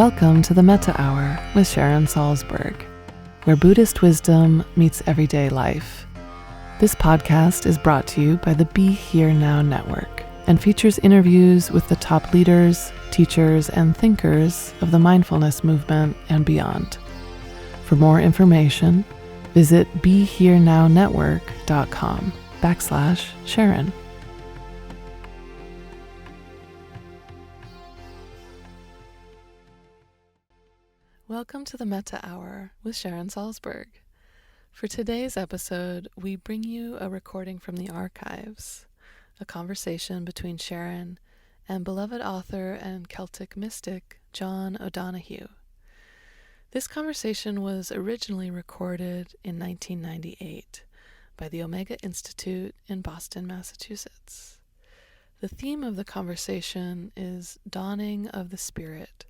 Welcome to the Metta Hour with Sharon Salzberg, where Buddhist wisdom meets everyday life. This podcast is brought to you by the Be Here Now Network and features interviews with the top leaders, teachers, and thinkers of the mindfulness movement and beyond. For more information, visit BeHereNowNetwork.com/Sharon. Welcome to the Metta Hour with Sharon Salzberg. For today's episode, we bring you a recording from the archives, a conversation between Sharon and beloved author and Celtic mystic John O'Donohue. This conversation was originally recorded in 1998 by the Omega Institute in Boston, Massachusetts. The theme of the conversation is Dawning of the Spirit,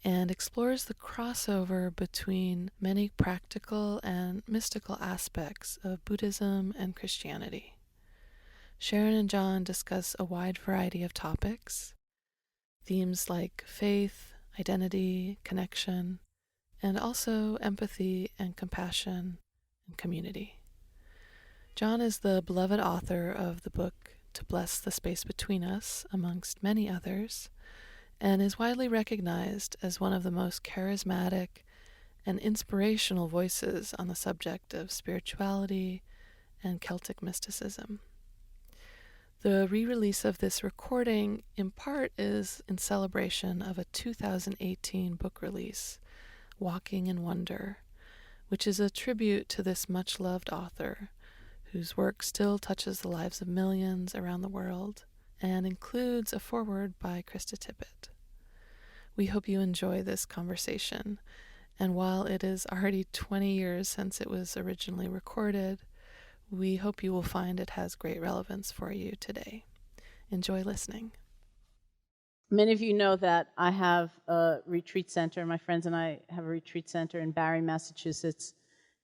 and explores the crossover between many practical and mystical aspects of Buddhism and Christianity. Sharon and John discuss a wide variety of topics, themes like faith, identity, connection, and also empathy and compassion and community. John is the beloved author of the book To Bless the Space Between Us, amongst many others, and is widely recognized as one of the most charismatic and inspirational voices on the subject of spirituality and Celtic mysticism. The re-release of this recording, in part, is in celebration of a 2018 book release, Walking in Wonder, which is a tribute to this much-loved author, whose work still touches the lives of millions around the world, and includes a foreword by Krista Tippett. We hope you enjoy this conversation, and while it is already 20 years since it was originally recorded, we hope you will find it has great relevance for you today. Enjoy listening. Many of you know that I have a retreat center. My friends and I have a retreat center in Barre, Massachusetts.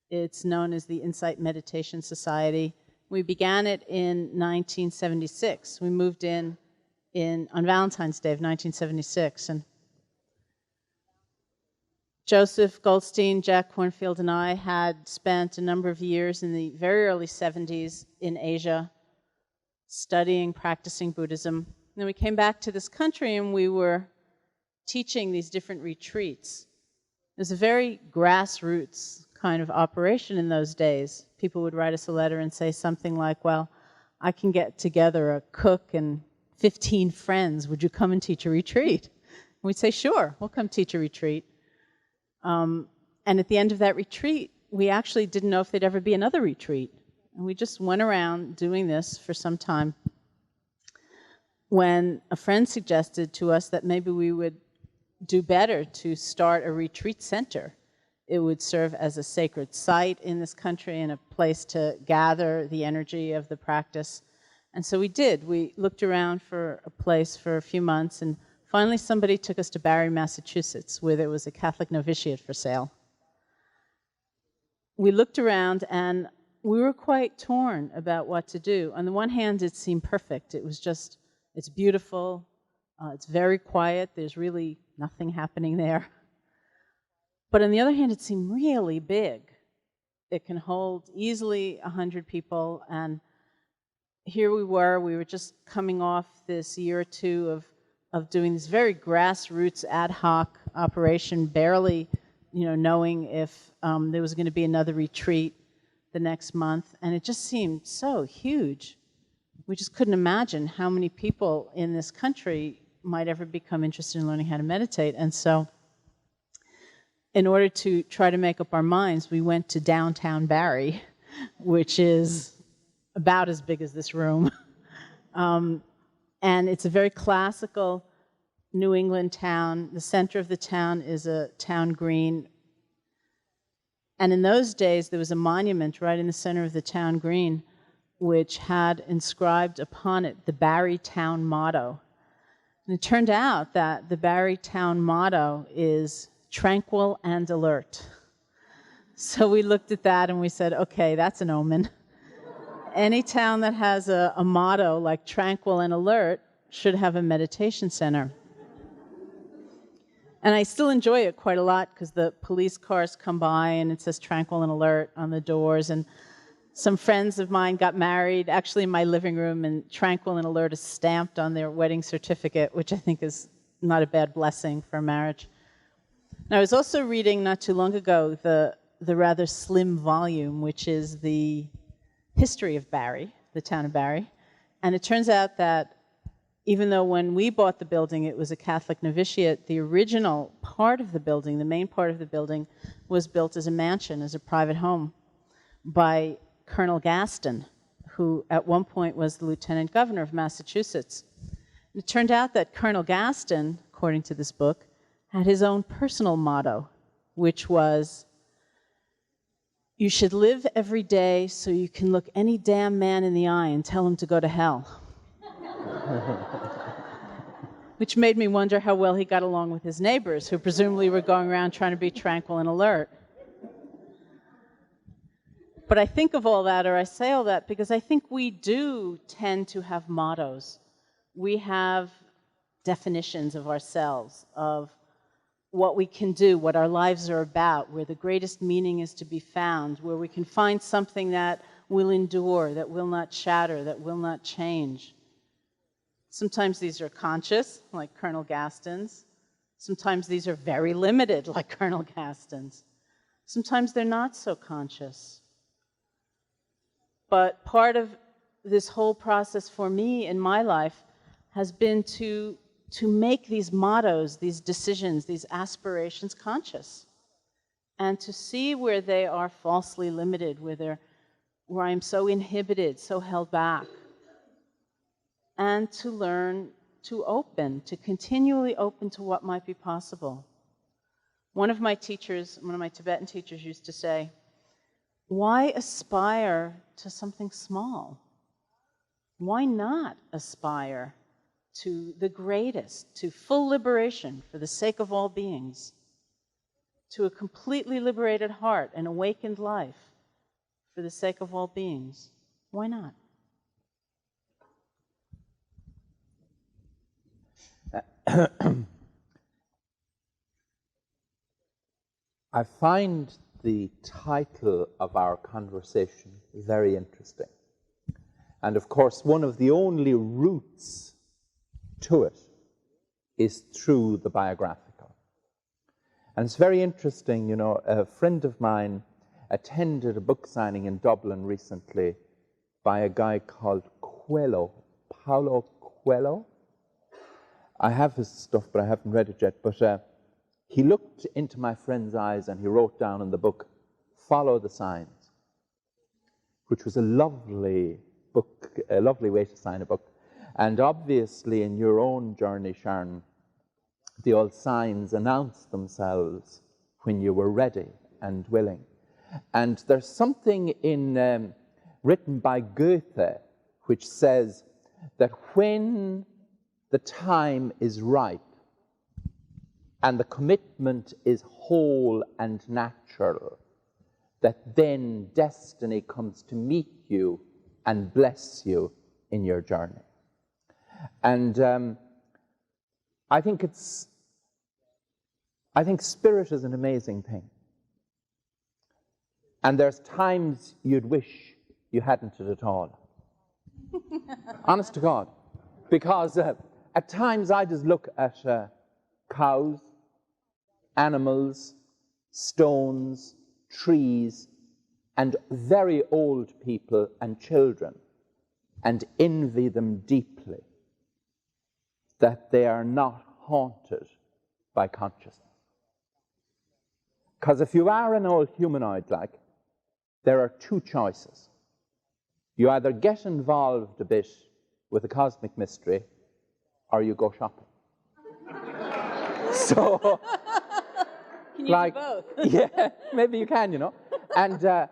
It's known as the Insight Meditation Society. We began it in 1976. We moved in on Valentine's Day of 1976. And Joseph Goldstein, Jack Kornfield, and I had spent a number of years in the very early 70s in Asia studying, practicing Buddhism. And then we came back to this country and we were teaching these different retreats. It was a very grassroots kind of operation in those days. People would write us a letter and say something like, well, I can get together a cook and 15 friends. Would you come and teach a retreat? And we'd say, sure, we'll come teach a retreat. And at the end of that retreat, we actually didn't know if there'd ever be another retreat. And we just went around doing this for some time when a friend suggested to us that maybe we would do better to start a retreat center. It would serve as a sacred site in this country and a place to gather the energy of the practice. And so we did. We looked around for a place for a few months, and finally somebody took us to Barre, Massachusetts, where there was a Catholic novitiate for sale. We looked around, and we were quite torn about what to do. On the one hand, it seemed perfect. It's beautiful. It's very quiet. There's really nothing happening there. But on the other hand, it seemed really big. It can hold easily 100 people, and here we were just coming off this year or two of doing this very grassroots ad hoc operation, barely, knowing if there was going to be another retreat the next month, and it just seemed so huge. We just couldn't imagine how many people in this country might ever become interested in learning how to meditate, and so in order to try to make up our minds, we went to downtown Barre, which is about as big as this room. And it's a very classical New England town. The center of the town is a town green. And in those days, there was a monument right in the center of the town green, which had inscribed upon it the Barre town motto. And it turned out that the Barre town motto is tranquil and alert. So we looked at that and we said, okay, that's an omen. Any town that has a motto like tranquil and alert should have a meditation center. And I still enjoy it quite a lot because the police cars come by and it says tranquil and alert on the doors. And some friends of mine got married actually in my living room, and tranquil and alert is stamped on their wedding certificate, which I think is not a bad blessing for marriage. And I was also reading not too long ago the rather slim volume, which is the history of Barrie, the town of Barrie. And it turns out that even though when we bought the building it was a Catholic novitiate, the original part of the building, the main part of the building, was built as a mansion, as a private home, by Colonel Gaston, who at one point was the lieutenant governor of Massachusetts. And it turned out that Colonel Gaston, according to this book, had his own personal motto, which was, "You should live every day so you can look any damn man in the eye and tell him to go to hell." Which made me wonder how well he got along with his neighbors, who presumably were going around trying to be tranquil and alert. But I think of all that, or I say all that, because I think we do tend to have mottos. We have definitions of ourselves, of what we can do, what our lives are about, where the greatest meaning is to be found, where we can find something that will endure, that will not shatter, that will not change. Sometimes these are conscious, like Colonel Gaston's. Sometimes these are very limited, like Colonel Gaston's. Sometimes they're not so conscious. But part of this whole process for me in my life has been to make these mottos, these decisions, these aspirations conscious, and to see where they are falsely limited, where I'm so inhibited, so held back, and to learn to continually open to what might be possible. One of my Tibetan teachers used to say, "Why aspire to something small? Why not aspire to the greatest, to full liberation for the sake of all beings, to a completely liberated heart, an awakened life for the sake of all beings? Why not?" I find the title of our conversation very interesting. And of course, one of the only routes to it is through the biographical. And it's very interesting, a friend of mine attended a book signing in Dublin recently by a guy called Paulo Coelho. I have his stuff, but I haven't read it yet. But he looked into my friend's eyes and he wrote down in the book, "Follow the signs," which was a lovely book, a lovely way to sign a book. And obviously in your own journey, Sharon, the old signs announced themselves when you were ready and willing. And there's something written by Goethe which says that when the time is right and the commitment is whole and natural, that then destiny comes to meet you and bless you in your journey. And I think spirit is an amazing thing. And there's times you'd wish you hadn't it at all. Honest to God. Because at times I just look at cows, animals, stones, trees, and very old people and children, and envy them deeply that they are not haunted by consciousness. Because if you are an old humanoid, there are two choices. You either get involved a bit with the cosmic mystery, or you go shopping. So, can you do both? Yeah, maybe you can, And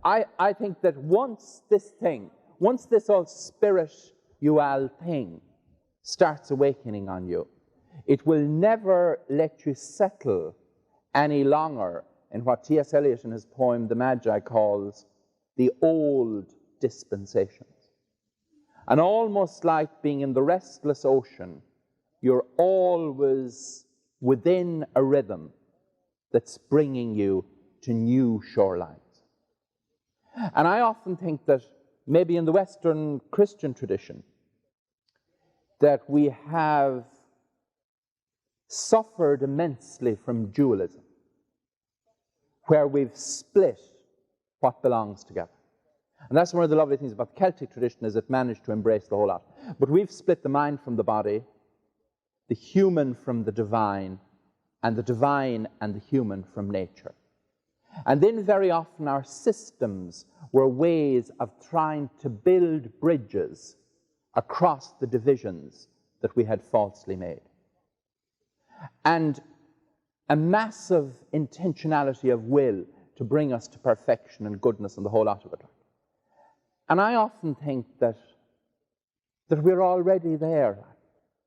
I think that once this whole spiritual thing starts awakening on you, it will never let you settle any longer in what T.S. Eliot in his poem The Magi calls the old dispensations. And almost like being in the restless ocean, you're always within a rhythm that's bringing you to new shorelines. And I often think that maybe in the Western Christian tradition, that we have suffered immensely from dualism, where we've split what belongs together. And that's one of the lovely things about the Celtic tradition, is it managed to embrace the whole lot. But we've split the mind from the body, the human from the divine and the human from nature. And then very often our systems were ways of trying to build bridges across the divisions that we had falsely made. And a massive intentionality of will to bring us to perfection and goodness and the whole lot of it. And I often think that we're already there.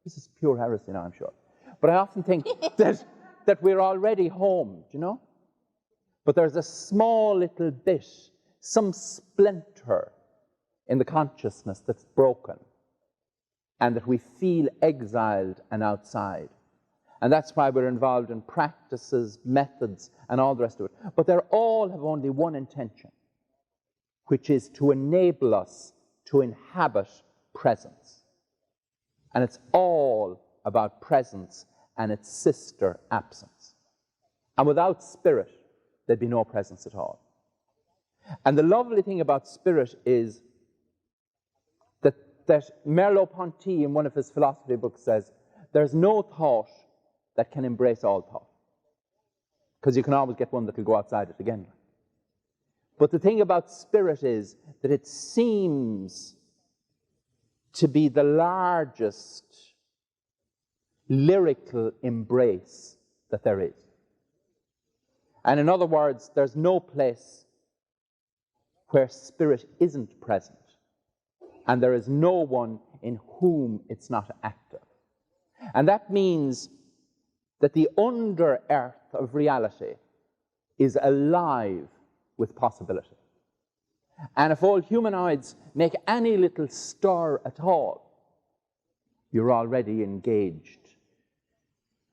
This is pure heresy now, I'm sure. But I often think that we're already home, you know? But there's a small little bit, some splinter in the consciousness that's broken, and that we feel exiled and outside. And that's why we're involved in practices, methods, and all the rest of it. But they all have only one intention, which is to enable us to inhabit presence. And it's all about presence and its sister, absence. And without spirit, there'd be no presence at all. And the lovely thing about spirit is that Merleau-Ponty, in one of his philosophy books, says, there's no thought that can embrace all thought. Because you can always get one that will go outside it again. But the thing about spirit is that it seems to be the largest lyrical embrace that there is. And in other words, there's no place where spirit isn't present, and there is no one in whom it's not active. And that means that the under-earth of reality is alive with possibility. And if all humanoids make any little stir at all, you're already engaged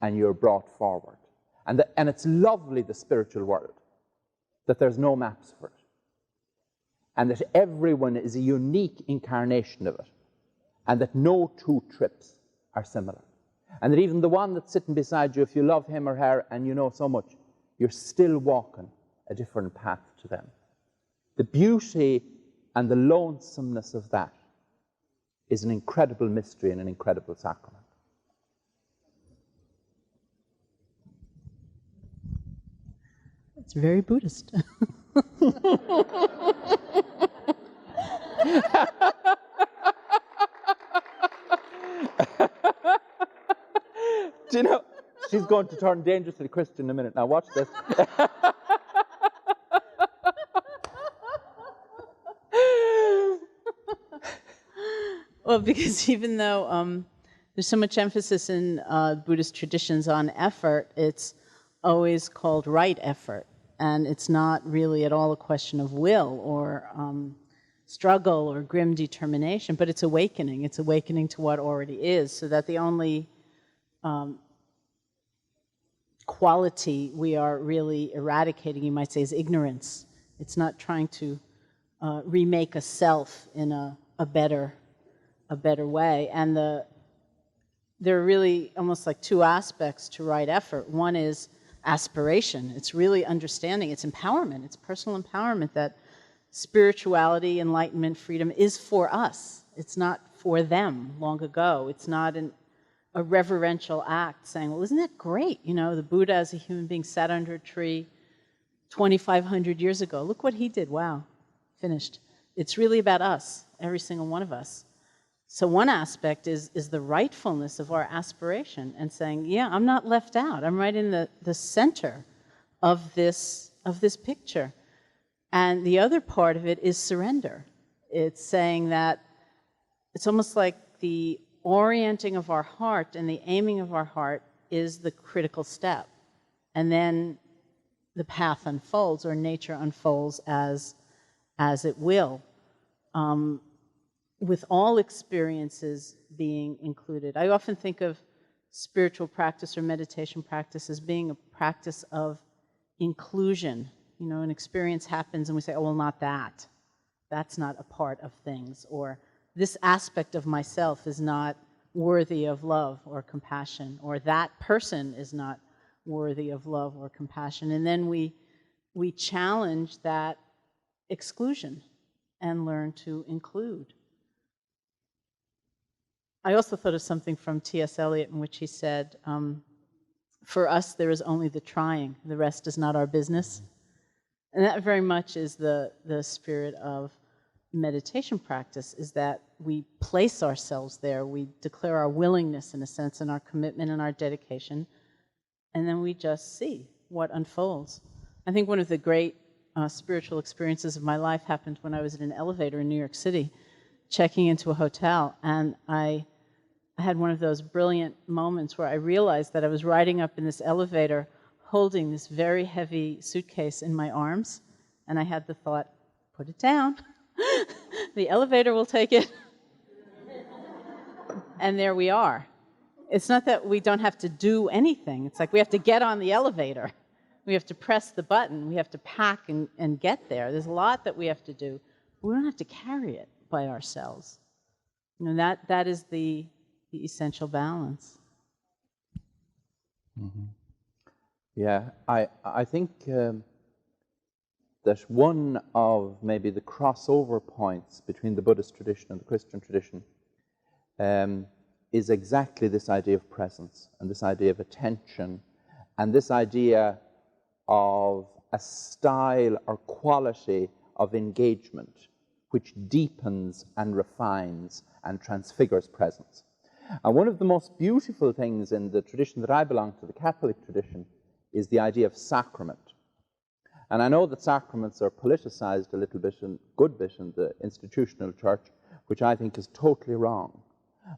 and you're brought forward. And it's lovely, the spiritual world, that there's no maps for it. And that everyone is a unique incarnation of it. And that no two trips are similar. And that even the one that's sitting beside you, if you love him or her and you know so much, you're still walking a different path to them. The beauty and the lonesomeness of that is an incredible mystery and an incredible sacrament. It's very Buddhist. Do you know, she's going to turn dangerously Christian in a minute. Now watch this. Well, because even though there's so much emphasis in Buddhist traditions on effort, it's always called right effort. And it's not really at all a question of will or struggle or grim determination, but it's awakening. It's awakening to what already is, so that the only quality we are really eradicating, you might say, is ignorance. It's not trying to remake a self in a better way. And there are really almost like two aspects to right effort. One is aspiration. It's really understanding. It's empowerment. It's personal empowerment, that spirituality, enlightenment, freedom is for us. It's not for them long ago. It's not a reverential act saying, well, isn't that great? You know, the Buddha as a human being sat under a tree 2,500 years ago. Look what he did. Wow. Finished. It's really about us, every single one of us. So one aspect is the rightfulness of our aspiration and saying, yeah, I'm not left out. I'm right in the center of this picture. And the other part of it is surrender. It's saying that it's almost like the orienting of our heart and the aiming of our heart is the critical step. And then the path unfolds, or nature unfolds as it will. With all experiences being included. I often think of spiritual practice or meditation practice as being a practice of inclusion. You know, an experience happens and we say, oh, well, not that. That's not a part of things. Or this aspect of myself is not worthy of love or compassion. Or that person is not worthy of love or compassion. And then we challenge that exclusion and learn to include. I also thought of something from T.S. Eliot in which he said, for us there is only the trying, the rest is not our business. And that very much is the spirit of meditation practice, is that we place ourselves there, we declare our willingness in a sense and our commitment and our dedication, and then we just see what unfolds. I think one of the great spiritual experiences of my life happened when I was in an elevator in New York City, checking into a hotel, and I had one of those brilliant moments where I realized that I was riding up in this elevator holding this very heavy suitcase in my arms, and I had the thought, put it down. The elevator will take it. And there we are. It's not that we don't have to do anything. It's like we have to get on the elevator. We have to press the button. We have to pack and get there. There's a lot that we have to do. We don't have to carry it by ourselves. You know, that is the essential balance. Mm-hmm. Yeah, I think that one of maybe the crossover points between the Buddhist tradition and the Christian tradition is exactly this idea of presence and this idea of attention and this idea of a style or quality of engagement which deepens and refines and transfigures presence. And one of the most beautiful things in the tradition that I belong to, the Catholic tradition, is the idea of sacrament. And I know that sacraments are politicized a little bit, and good bit in the institutional church, which I think is totally wrong.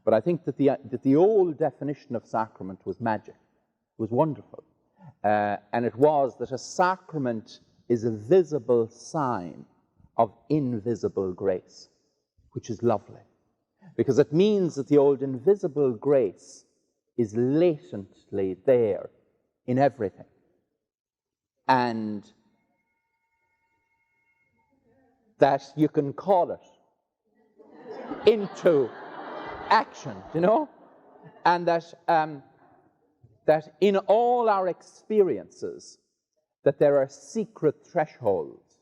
But I think that the old definition of sacrament was magic. It was wonderful. And it was that a sacrament is a visible sign of invisible grace, which is lovely. Because it means that the old invisible grace is latently there in everything. And that you can call it into action, you know? And that that in all our experiences, that there are secret thresholds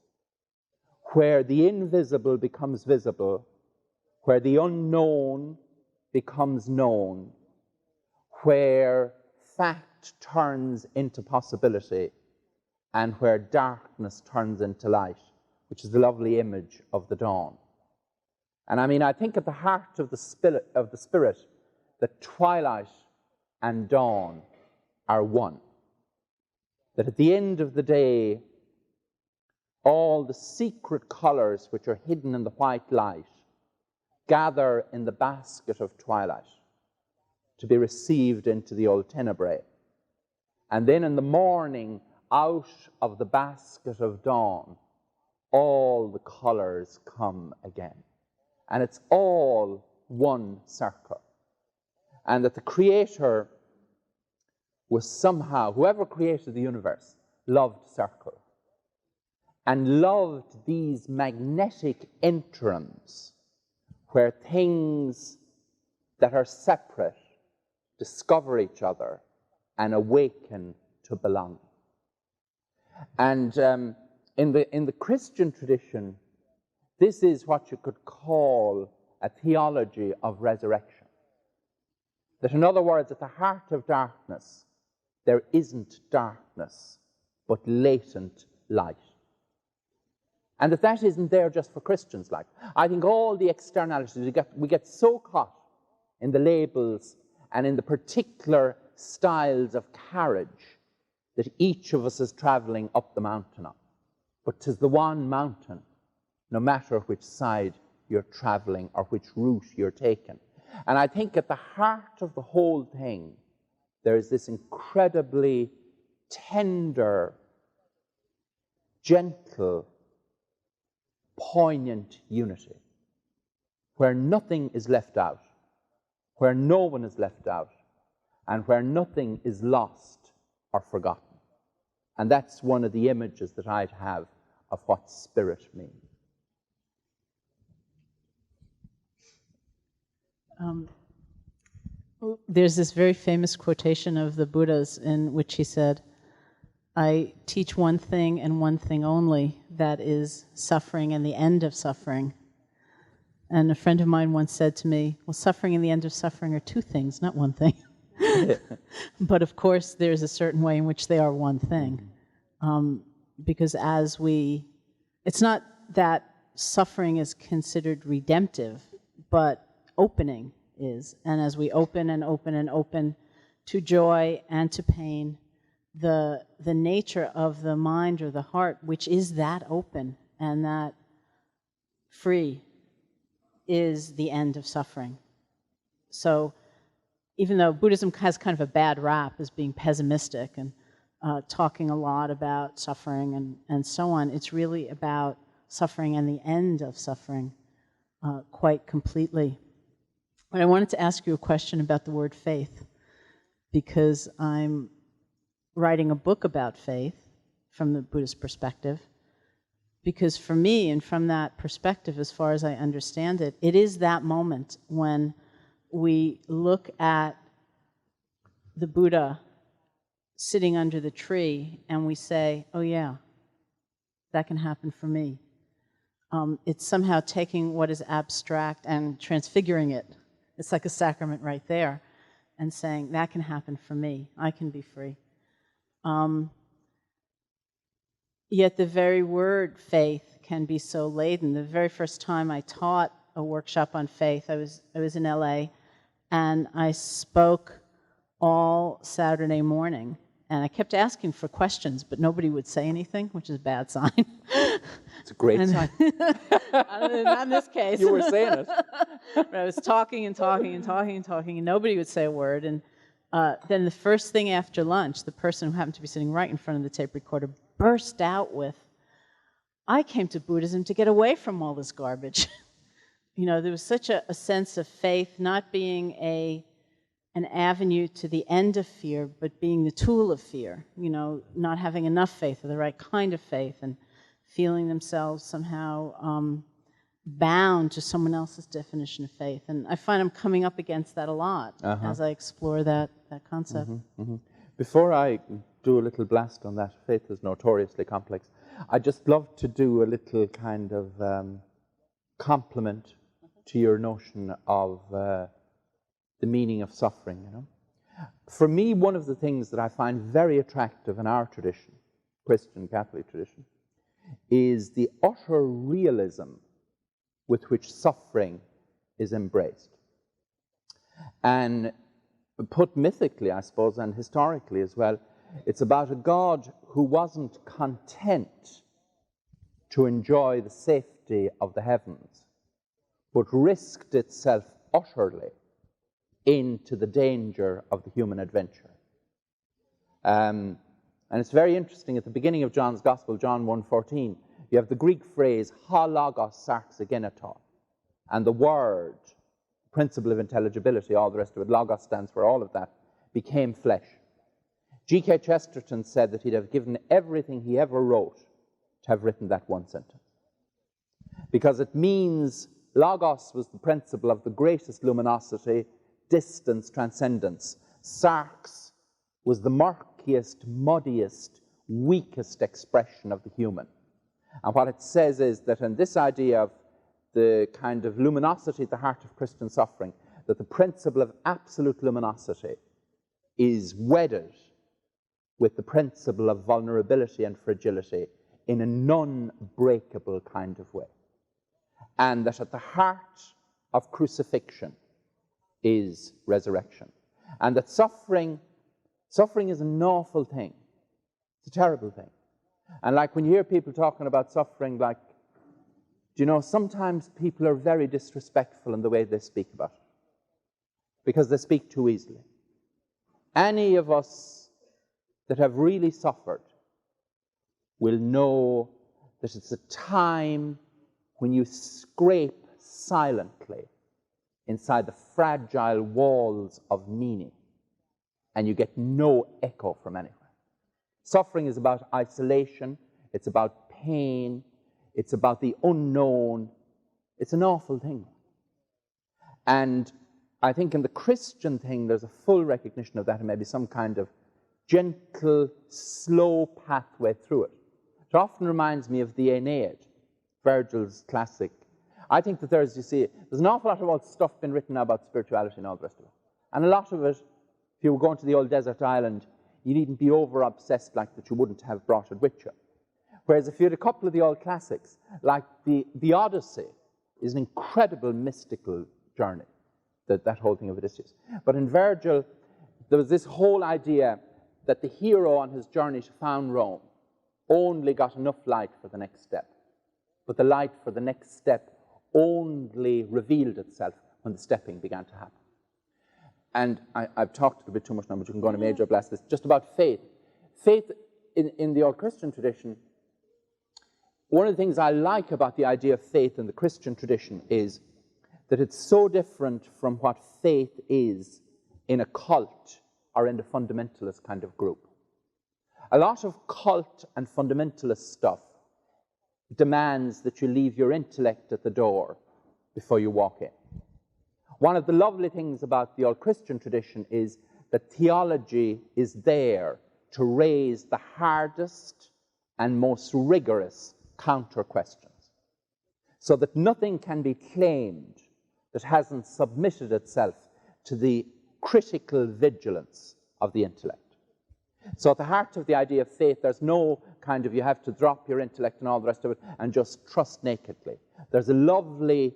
where the invisible becomes visible, where the unknown becomes known, where fact turns into possibility, and where darkness turns into light, which is the lovely image of the dawn. And I mean, I think at the heart of the spirit, that twilight and dawn are one. That at the end of the day, all the secret colors which are hidden in the white light gather in the basket of twilight to be received into the old tenebrae. And then in the morning, out of the basket of dawn, all the colors come again. And it's all one circle. And that the Creator was somehow, whoever created the universe, loved circle. And loved these magnetic interims where things that are separate discover each other and awaken to belong. And in the Christian tradition, this is what you could call a theology of resurrection. That in other words, at the heart of darkness, there isn't darkness, but latent light. And that isn't there just for Christians. Like, I think all the externalities, we get so caught in the labels and in the particular styles of carriage that each of us is traveling up the mountain on. But 'tis the one mountain, no matter which side you're traveling or which route you're taking. And I think at the heart of the whole thing, there is this incredibly tender, gentle, poignant unity, where nothing is left out, where no one is left out, and where nothing is lost or forgotten. And that's one of the images that I'd have of what spirit means. There's this very famous quotation of the Buddha's in which he said, "I teach one thing and one thing only, that is suffering and the end of suffering." And a friend of mine once said to me, well, suffering and the end of suffering are two things, not one thing. But of course, there's a certain way in which they are one thing. Because it's not that suffering is considered redemptive, but opening is. And as we open and open and open to joy and to pain, the nature of the mind or the heart, which is that open and that free, is the end of suffering. So even though Buddhism has kind of a bad rap as being pessimistic and talking a lot about suffering and so on, it's really about suffering and the end of suffering quite completely. But I wanted to ask you a question about the word faith, because I'm writing a book about faith from the Buddhist perspective. Because for me, and from that perspective, as far as I understand it, it is that moment when we look at the Buddha sitting under the tree and we say, oh yeah, that can happen for me. It's somehow taking what is abstract and transfiguring it. It's like a sacrament right there, and saying, that can happen for me. I can be free. Yet the very word faith can be so laden. The very first time I taught a workshop on faith, I was in LA, and I spoke all Saturday morning, and I kept asking for questions, but nobody would say anything, which is a bad sign. It's a great sign. Not in this case. You were saying it. But I was talking and talking and talking and talking, and nobody would say a word. And then the first thing after lunch, the person who happened to be sitting right in front of the tape recorder burst out with, I came to Buddhism to get away from all this garbage. There was such a sense of faith not being an avenue to the end of fear, but being the tool of fear, not having enough faith or the right kind of faith, and feeling themselves somehow bound to someone else's definition of faith. And I find I'm coming up against that a lot as I explore that concept. Mm-hmm, mm-hmm. Before I do a little blast on that, faith is notoriously complex. I'd just love to do a little kind of compliment to your notion of the meaning of suffering, For me, one of the things that I find very attractive in our tradition, Christian Catholic tradition, is the utter realism with which suffering is embraced. And put mythically, I suppose, and historically as well, it's about a God who wasn't content to enjoy the safety of the heavens, but risked itself utterly into the danger of the human adventure. And it's very interesting, at the beginning of John's Gospel, John 1:14, you have the Greek phrase, ha logos sarx ageneto, and the word, principle of intelligibility, all the rest of it, logos stands for all of that, became flesh. G.K. Chesterton said that he'd have given everything he ever wrote to have written that one sentence. Because it means logos was the principle of the greatest luminosity, distance, transcendence. Sarx was the murkiest, muddiest, weakest expression of the human. And what it says is that in this idea of the kind of luminosity at the heart of Christian suffering, that the principle of absolute luminosity is wedded with the principle of vulnerability and fragility in a non-breakable kind of way. And that at the heart of crucifixion is resurrection. And that suffering is an awful thing. It's a terrible thing. And like when you hear people talking about suffering, like, sometimes people are very disrespectful in the way they speak about it, because they speak too easily. Any of us that have really suffered will know that it's a time when you scrape silently inside the fragile walls of meaning and you get no echo from anywhere. Suffering is about isolation, it's about pain, it's about the unknown. It's an awful thing. And I think in the Christian thing, there's a full recognition of that, and maybe some kind of gentle, slow pathway through it. It often reminds me of the Aeneid, Virgil's classic. I think that there's an awful lot of stuff been written now about spirituality and all the rest of it. And a lot of it, if you were going to the old desert island, you needn't be over-obsessed like that you wouldn't have brought it with you. Whereas if you had a couple of the old classics, like the Odyssey, is an incredible mystical journey, that whole thing of Odysseus. But in Virgil, there was this whole idea that the hero on his journey to found Rome only got enough light for the next step. But the light for the next step only revealed itself when the stepping began to happen. And I've talked a bit too much now, but you can go on a major blast this, just about faith. Faith in the old Christian tradition, one of the things I like about the idea of faith in the Christian tradition is that it's so different from what faith is in a cult or in the fundamentalist kind of group. A lot of cult and fundamentalist stuff demands that you leave your intellect at the door before you walk in. One of the lovely things about the old Christian tradition is that theology is there to raise the hardest and most rigorous counter questions, so that nothing can be claimed that hasn't submitted itself to the critical vigilance of the intellect. So at the heart of the idea of faith, there's no kind of you have to drop your intellect and all the rest of it and just trust nakedly. There's a lovely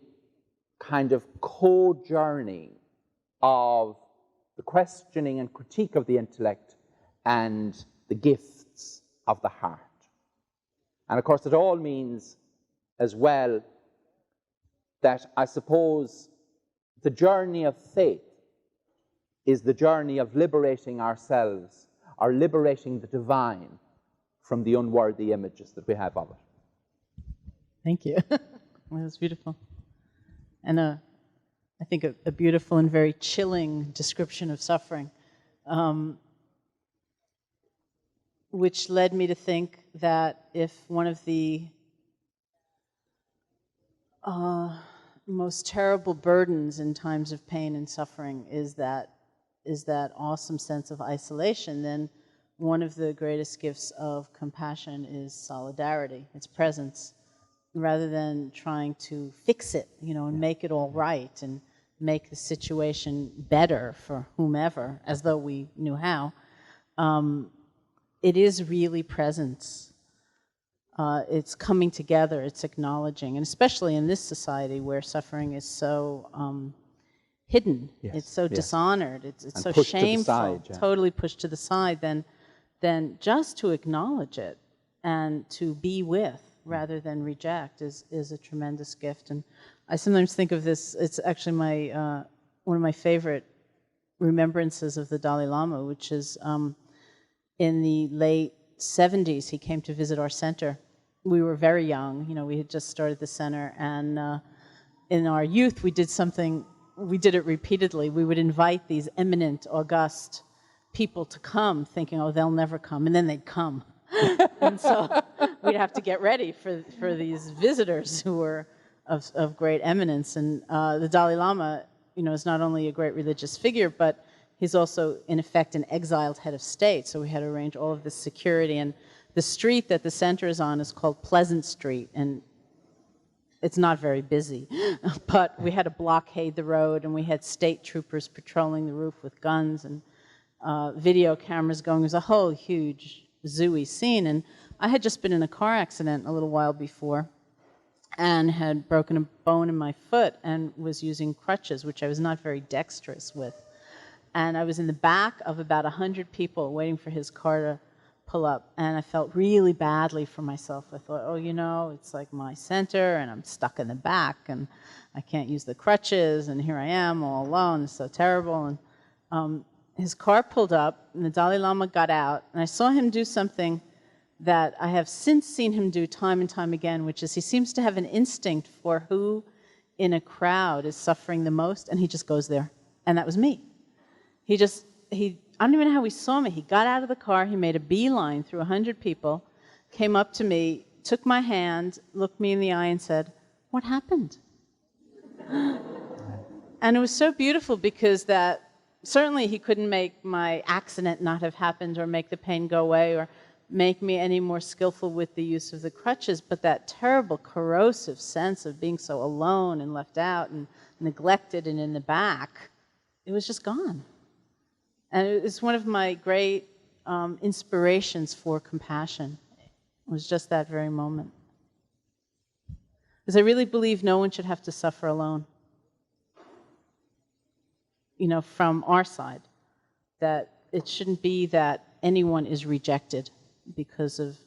kind of co-journey of the questioning and critique of the intellect and the gifts of the heart. And of course, it all means as well that I suppose the journey of faith is the journey of liberating ourselves or liberating the divine from the unworthy images that we have of it. Thank you. That was beautiful. And I think a beautiful and very chilling description of suffering, which led me to think that if one of the most terrible burdens in times of pain and suffering is that awesome sense of isolation, then one of the greatest gifts of compassion is solidarity, its presence, rather than trying to fix it, and make it all right and make the situation better for whomever, as though we knew how. It is really presence. It's coming together, it's acknowledging, and especially in this society where suffering is so hidden, it's so dishonored, it's so shameful, totally pushed to the side, then just to acknowledge it and to be with rather than reject is a tremendous gift. And I sometimes think of this, it's actually my one of my favorite remembrances of the Dalai Lama, which is in the late 70s, he came to visit our center. We were very young, we had just started the center, and in our youth we did it repeatedly. We would invite these eminent, august people to come, thinking, oh, they'll never come, and then they'd come. And so we'd have to get ready for these visitors who were of great eminence. And the Dalai Lama, is not only a great religious figure, but he's also, in effect, an exiled head of state. So we had to arrange all of this security. And the street that the center is on is called Pleasant Street, and it's not very busy. But we had to blockade the road, and we had state troopers patrolling the roof with guns and video cameras going. It was a whole huge zooey scene. And I had just been in a car accident a little while before and had broken a bone in my foot and was using crutches, which I was not very dexterous with. And I was in the back of about 100 people waiting for his car to pull up, and I felt really badly for myself. I thought, oh, it's like my center, and I'm stuck in the back, and I can't use the crutches, and here I am all alone. It's so terrible. And his car pulled up, and the Dalai Lama got out, and I saw him do something that I have since seen him do time and time again, which is he seems to have an instinct for who in a crowd is suffering the most, and he just goes there. And that was me. He I don't even know how he saw me. He got out of the car, he made a beeline through 100 people, came up to me, took my hand, looked me in the eye and said, "What happened?" And it was so beautiful because that certainly he couldn't make my accident not have happened or make the pain go away or make me any more skillful with the use of the crutches, but that terrible corrosive sense of being so alone and left out and neglected and in the back, it was just gone. And it's one of my great inspirations for compassion. It was just that very moment. Because I really believe no one should have to suffer alone. From our side, that it shouldn't be that anyone is rejected because of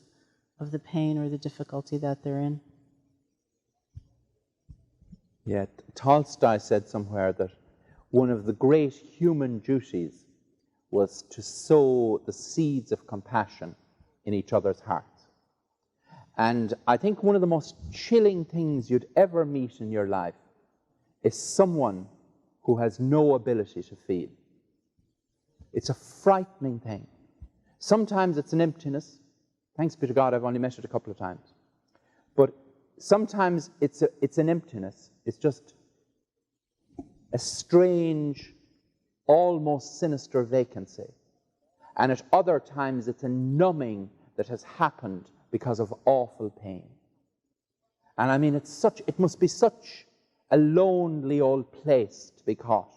the pain or the difficulty that they're in. Yeah, Tolstoy said somewhere that one of the great human duties was to sow the seeds of compassion in each other's hearts. And I think one of the most chilling things you'd ever meet in your life is someone who has no ability to feel. It's a frightening thing. Sometimes it's an emptiness. Thanks be to God, I've only met it a couple of times. But sometimes it's an emptiness. It's just a strange, almost sinister vacancy. And at other times it's a numbing that has happened because of awful pain. And I mean, it must be such a lonely old place to be caught.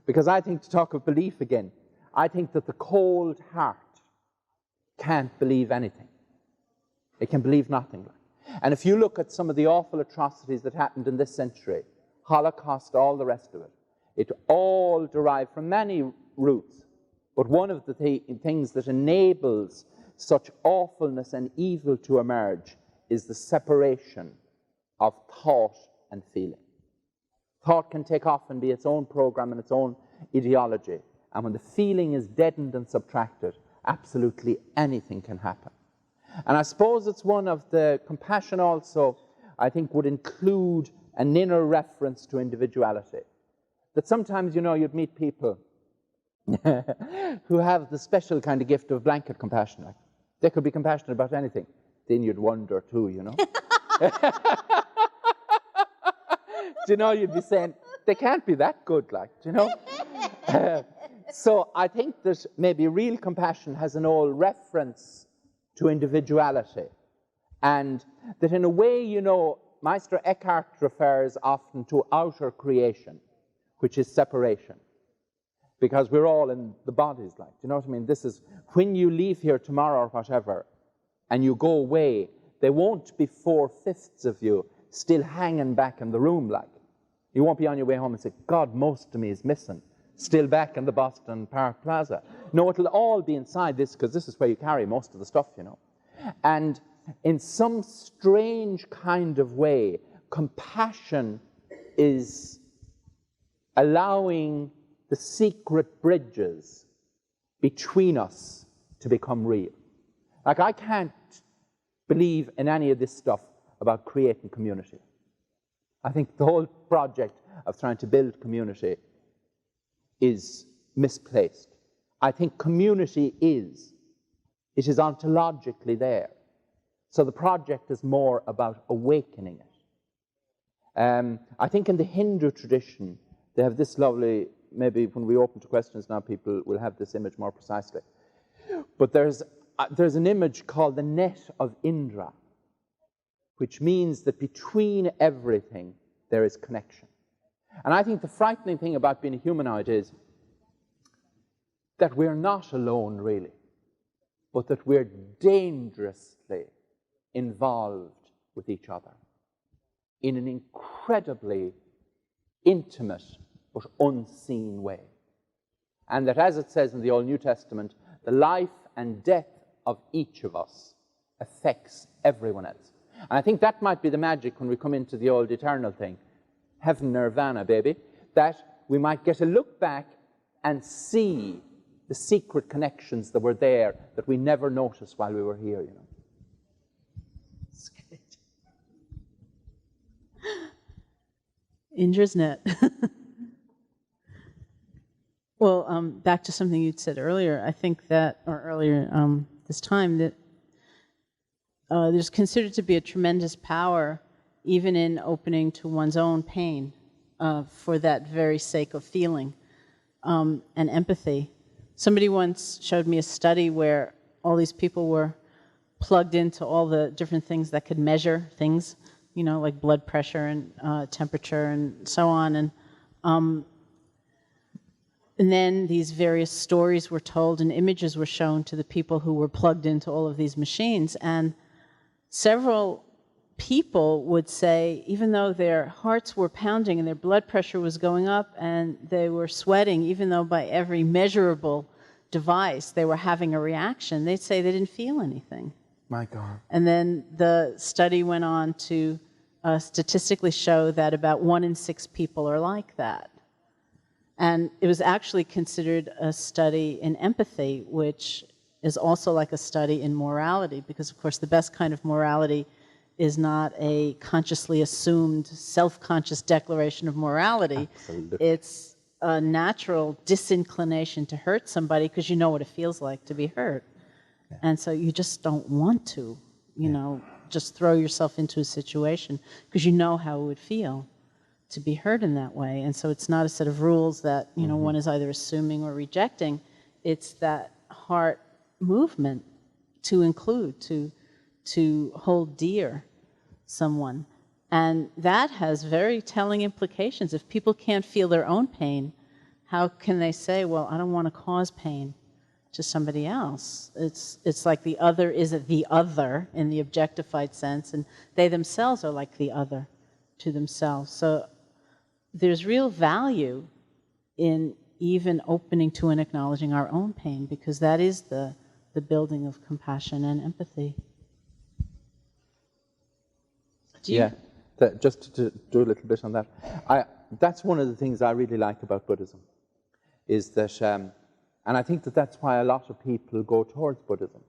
Because I think, to talk of belief again, I think that the cold heart can't believe anything. It can believe nothing. And if you look at some of the awful atrocities that happened in this century, Holocaust, all the rest of it, it all derived from many roots. But one of the things that enables such awfulness and evil to emerge is the separation of thought and feeling. Thought can take off and be its own program and its own ideology. And when the feeling is deadened and subtracted, absolutely anything can happen. And I suppose it's one of the compassion also, I think, would include an inner reference to individuality. That sometimes, you'd meet people who have the special kind of gift of blanket compassion. Like, they could be compassionate about anything. Then you'd wonder too, You'd be saying, they can't be that good, So I think that maybe real compassion has an old reference to individuality. And that in a way, Meister Eckhart refers often to outer creation, which is separation. Because we're all in the bodies, do you know what I mean? This is, when you leave here tomorrow or whatever, and you go away, there won't be 4/5 of you still hanging back in the room, You won't be on your way home and say, God, most of me is missing, still back in the Boston Park Plaza. No, it'll all be inside this, because this is where you carry most of the stuff, And in some strange kind of way, compassion is allowing the secret bridges between us to become real. I can't believe in any of this stuff about creating community. I think the whole project of trying to build community is misplaced. I think community it is ontologically there. So the project is more about awakening it. I think in the Hindu tradition, they have this lovely, maybe when we open to questions now, people will have this image more precisely. But there's an image called the net of Indra, which means that between everything there is connection. And I think the frightening thing about being a humanoid is that we're not alone, really, but that we're dangerously involved with each other in an incredibly intimate but unseen way. And that, as it says in the Old New Testament, the life and death of each of us affects everyone else. And I think that might be the magic when we come into the old eternal thing, heaven, nirvana, baby, that we might get a look back and see the secret connections that were there that we never noticed while we were here, That's good. Indra's net. Well, back to something you'd said earlier, I think that, or earlier this time, that there's considered to be a tremendous power even in opening to one's own pain for that very sake of feeling and empathy. Somebody once showed me a study where all these people were plugged into all the different things that could measure things, like blood pressure and temperature and so on. And then these various stories were told and images were shown to the people who were plugged into all of these machines. And several people would say, even though their hearts were pounding and their blood pressure was going up and they were sweating, even though by every measurable device they were having a reaction, they'd say they didn't feel anything. My God. And then the study went on to statistically show that about 1 in 6 people are like that. And it was actually considered a study in empathy, which is also like a study in morality, because, of course, the best kind of morality is not a consciously assumed, self-conscious declaration of morality. Absolutely. It's a natural disinclination to hurt somebody because you know what it feels like to be hurt. Yeah. And so you just don't want to, just throw yourself into a situation because you know how it would feel to be hurt in that way. And so it's not a set of rules that, one is either assuming or rejecting. It's that heart movement to include, to hold dear someone. And that has very telling implications. If people can't feel their own pain, how can they say, well, I don't want to cause pain to somebody else? It's like the other is the other in the objectified sense, and they themselves are like the other to themselves. So there's real value in even opening to and acknowledging our own pain, because that is the building of compassion and empathy. Just to do a little bit on that. That's one of the things I really like about Buddhism, is that, and I think that's why a lot of people go towards Buddhism,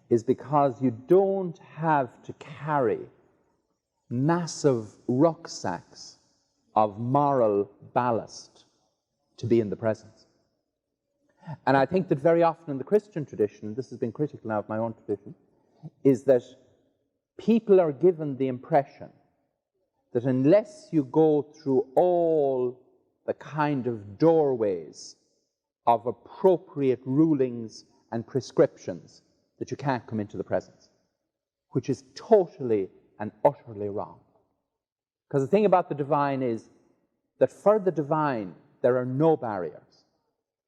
is because you don't have to carry massive rucksacks of moral ballast to be in the presence. And I think that very often in the Christian tradition, this has been critical now of my own tradition, is that people are given the impression that unless you go through all the kind of doorways of appropriate rulings and prescriptions, that you can't come into the presence, which is totally and utterly wrong. Because the thing about the divine is that for the divine, there are no barriers.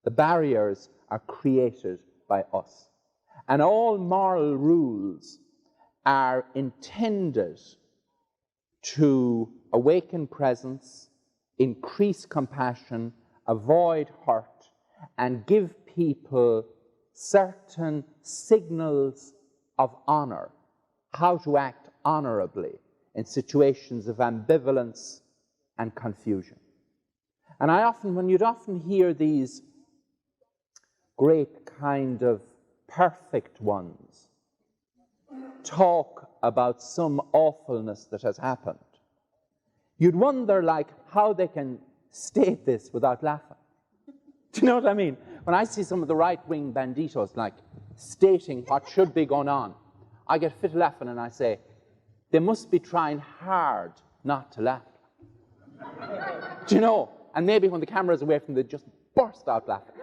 The barriers are created by us. And all moral rules are intended to awaken presence, increase compassion, avoid hurt, and give people certain signals of honor, how to act honorably in situations of ambivalence and confusion. And when you'd often hear these great kind of perfect ones talk about some awfulness that has happened, you'd wonder how they can state this without laughing. Do you know what I mean? When I see some of the right-wing banditos stating what should be going on, I get fit laughing and I say, they must be trying hard not to laugh. Do you know? And maybe when the camera's away from them, they just burst out laughing.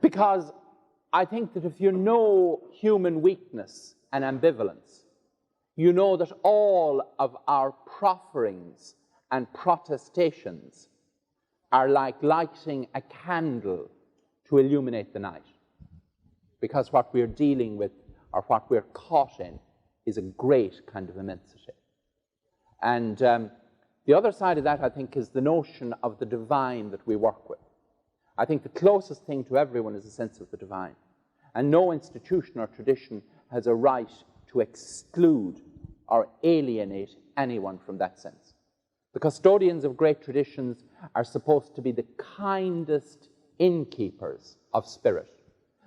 Because I think that if you know human weakness and ambivalence, you know that all of our profferings and protestations are like lighting a candle to illuminate the night. Because what we're dealing with, or what we're caught in, is a great kind of immensity. And the other side of that, I think, is the notion of the divine that we work with. I think the closest thing to everyone is a sense of the divine. And no institution or tradition has a right to exclude or alienate anyone from that sense. The custodians of great traditions are supposed to be the kindest innkeepers of spirit.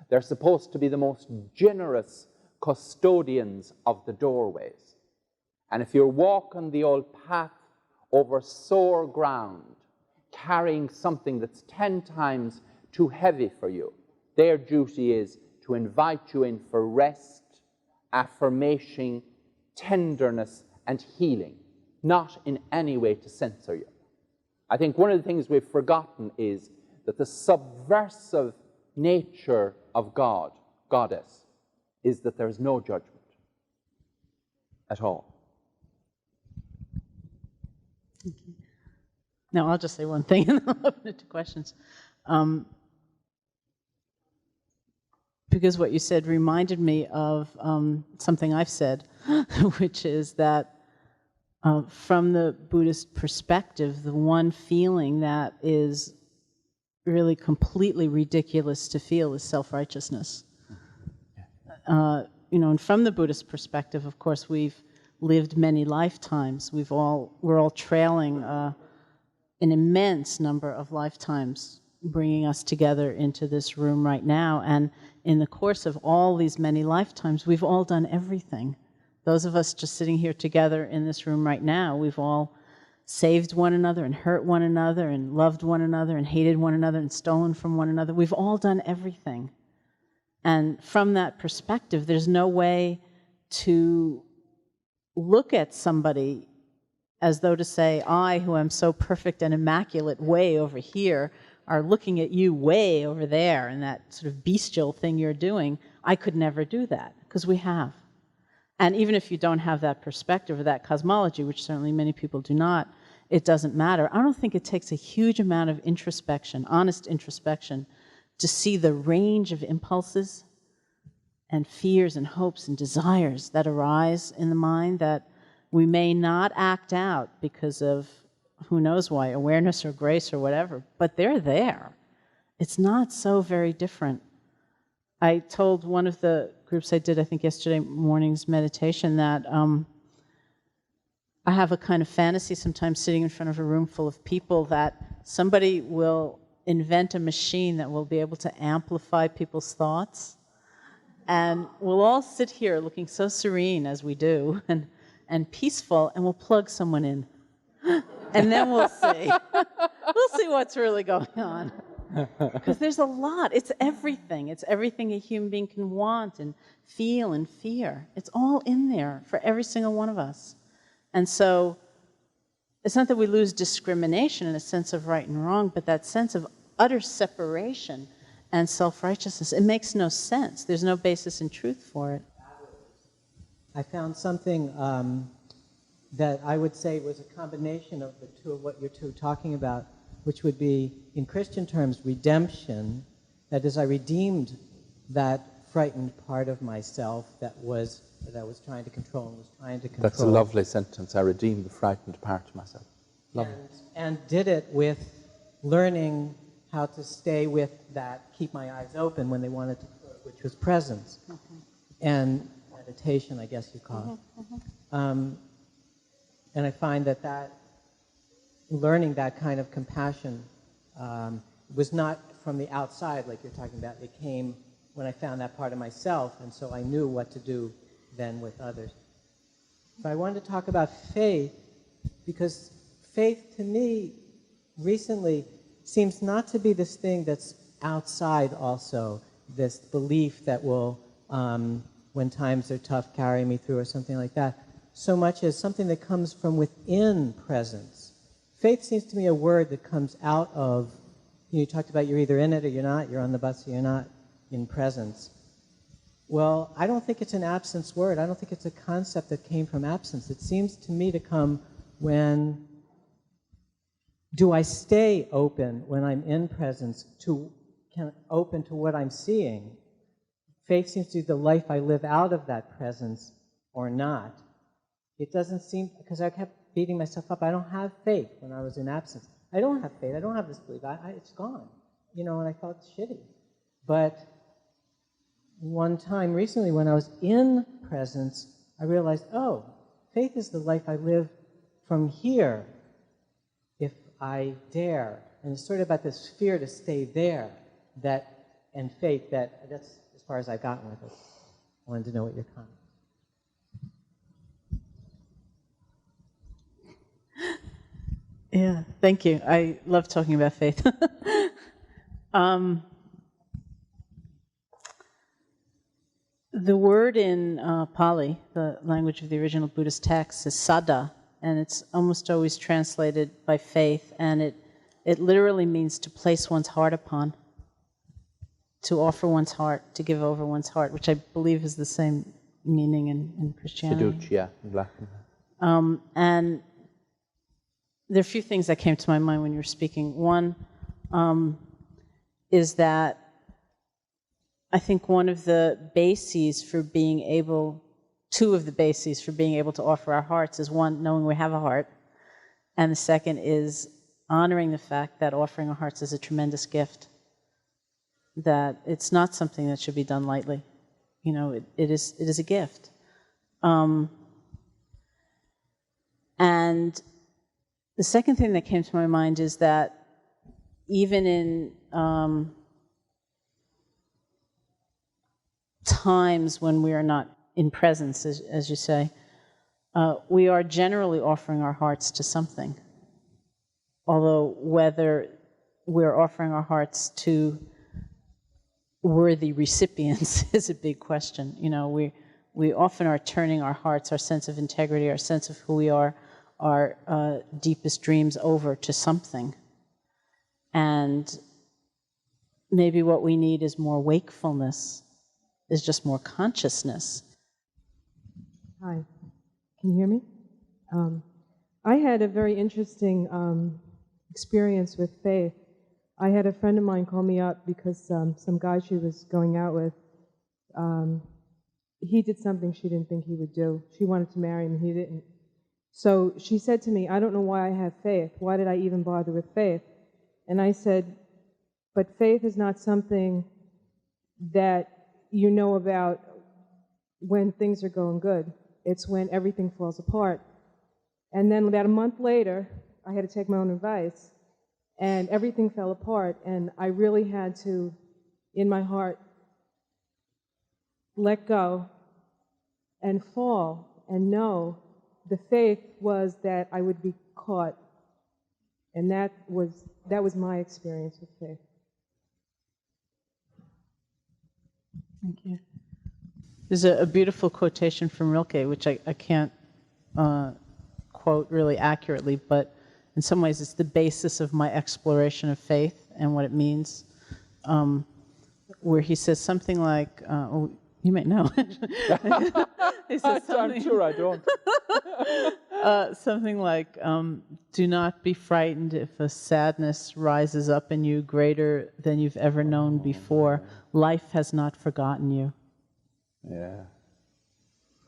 They're supposed to be the most generous custodians of the doorways. And if you're walking the old path over sore ground, carrying something that's 10 times too heavy for you. Their duty is to invite you in for rest, affirmation, tenderness, and healing, not in any way to censor you. I think one of the things we've forgotten is that the subversive nature of God, Goddess, is that there's no judgment at all. Okay. Now, I'll just say one thing and then I'll open it to questions. Because what you said reminded me of something I've said, which is that from the Buddhist perspective, the one feeling that is really completely ridiculous to feel is self-righteousness. And from the Buddhist perspective, of course, we've lived many lifetimes. We're all trailing an immense number of lifetimes, bringing us together into this room right now. And in the course of all these many lifetimes, we've all done everything. Those of us just sitting here together in this room right now, we've all saved one another and hurt one another and loved one another and hated one another and stolen from one another. We've all done everything. And from that perspective, there's no way to look at somebody as though to say, I, who am so perfect and immaculate way over here, are looking at you way over there and that sort of bestial thing you're doing. I could never do that, because we have. And even if you don't have that perspective or that cosmology, which certainly many people do not, it doesn't matter. I don't think it takes a huge amount of introspection, honest introspection, to see the range of impulses and fears and hopes and desires that arise in the mind that we may not act out because of who knows why, awareness or grace or whatever, but they're there. It's not so very different. I told one of the groups I did, I think yesterday morning's meditation, that I have a kind of fantasy sometimes sitting in front of a room full of people that somebody will invent a machine that will be able to amplify people's thoughts. And we'll all sit here looking so serene as we do and peaceful, and we'll plug someone in. And then we'll see. We'll see what's really going on. Because there's a lot. It's everything. It's everything a human being can want and feel and fear. It's all in there for every single one of us. And so it's not that we lose discrimination in a sense of right and wrong, but that sense of utter separation and self-righteousness. It makes no sense. There's no basis in truth for it. I found something that I would say was a combination of the two of what you're two talking about, which would be, in Christian terms, redemption. That is, I redeemed that frightened part of myself that I was trying to control and was trying to control. That's a lovely sentence. I redeemed the frightened part of myself. Lovely. And did it with learning how to stay with that, keep my eyes open when they wanted to, which was presence. Mm-hmm. And meditation, I guess you call it. Mm-hmm. Mm-hmm. And I find that learning that kind of compassion was not from the outside, like you're talking about. It came when I found that part of myself, and so I knew what to do then with others. But I wanted to talk about faith, because faith to me recently seems not to be this thing that's outside also, this belief that will, when times are tough, carry me through or something like that, so much as something that comes from within presence. Faith seems to me a word that comes out of, you talked about you're either in it or you're not, you're on the bus or you're not in presence. Well, I don't think it's an absence word. I don't think it's a concept that came from absence. It seems to me to come when, do I stay open when I'm in presence, open to what I'm seeing? Faith seems to be the life I live out of that presence or not. It doesn't seem, because I kept beating myself up, I don't have faith when I was in absence. I don't have faith, I don't have this belief, it's gone. And I felt shitty. But one time recently when I was in presence, I realized, faith is the life I live from here, if I dare. And it's sort of about this fear to stay there, and faith, that's as far as I've gotten with it. I wanted to know what your comment. Yeah, thank you. I love talking about faith. The word in Pali, the language of the original Buddhist text, is saddha, and it's almost always translated by faith, and it literally means to place one's heart upon, to offer one's heart, to give over one's heart, which I believe is the same meaning in Christianity. Fiducia in Latin. And there are a few things that came to my mind when you were speaking. One is that I think one of the bases for being able, two of the bases for being able to offer our hearts is one, knowing we have a heart, and the second is honoring the fact that offering our hearts is a tremendous gift, that it's not something that should be done lightly. You know, it is a gift. And the second thing that came to my mind is that even in times when we are not in presence, as you say, we are generally offering our hearts to something. Although whether we're offering our hearts to worthy recipients is a big question. You know, we often are turning our hearts, our sense of integrity, our sense of who we are, our deepest dreams over to something. And maybe what we need is more wakefulness, is just more consciousness. Hi, can you hear me? I had a very interesting experience with faith. I had a friend of mine call me up because some guy she was going out with, he did something she didn't think he would do. She wanted to marry him, and he didn't. So she said to me, I don't know why I have faith. Why did I even bother with faith? And I said, but faith is not something that you know about when things are going good. It's when everything falls apart. And then about a month later, I had to take my own advice, and everything fell apart, and I really had to, in my heart, let go and fall and know the faith was that I would be caught. And that was my experience with faith. Thank you. There's a beautiful quotation from Rilke, which I can't quote really accurately, but in some ways it's the basis of my exploration of faith and what it means, where he says something like, you may know. He says I'm sure I don't. something like, do not be frightened if a sadness rises up in you greater than you've ever known before. Life has not forgotten you. Yeah.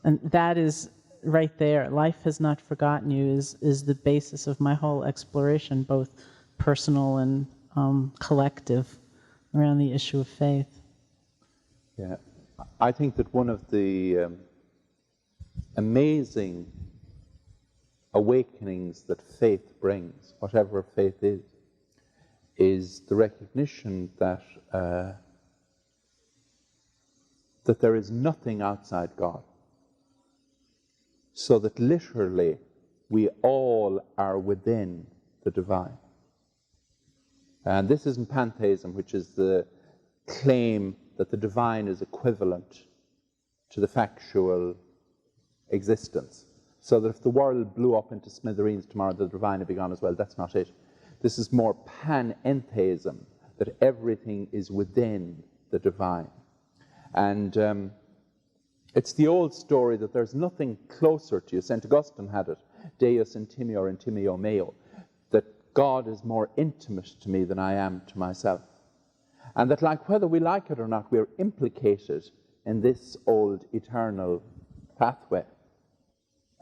And that is right there. Life has not forgotten you is the basis of my whole exploration, both personal and collective, around the issue of faith. Yeah. I think that one of the amazing awakenings that faith brings, whatever faith is the recognition that that there is nothing outside God. So that literally we all are within the divine. And this isn't pantheism, which is the claim that the divine is equivalent to the factual existence. So that if the world blew up into smithereens tomorrow, the divine would be gone as well. That's not it. This is more panentheism, that everything is within the divine. And it's the old story that there's nothing closer to you. St. Augustine had it, Deus intimior intimio meo, that God is more intimate to me than I am to myself. And that, like, whether we like it or not, we're implicated in this old eternal pathway.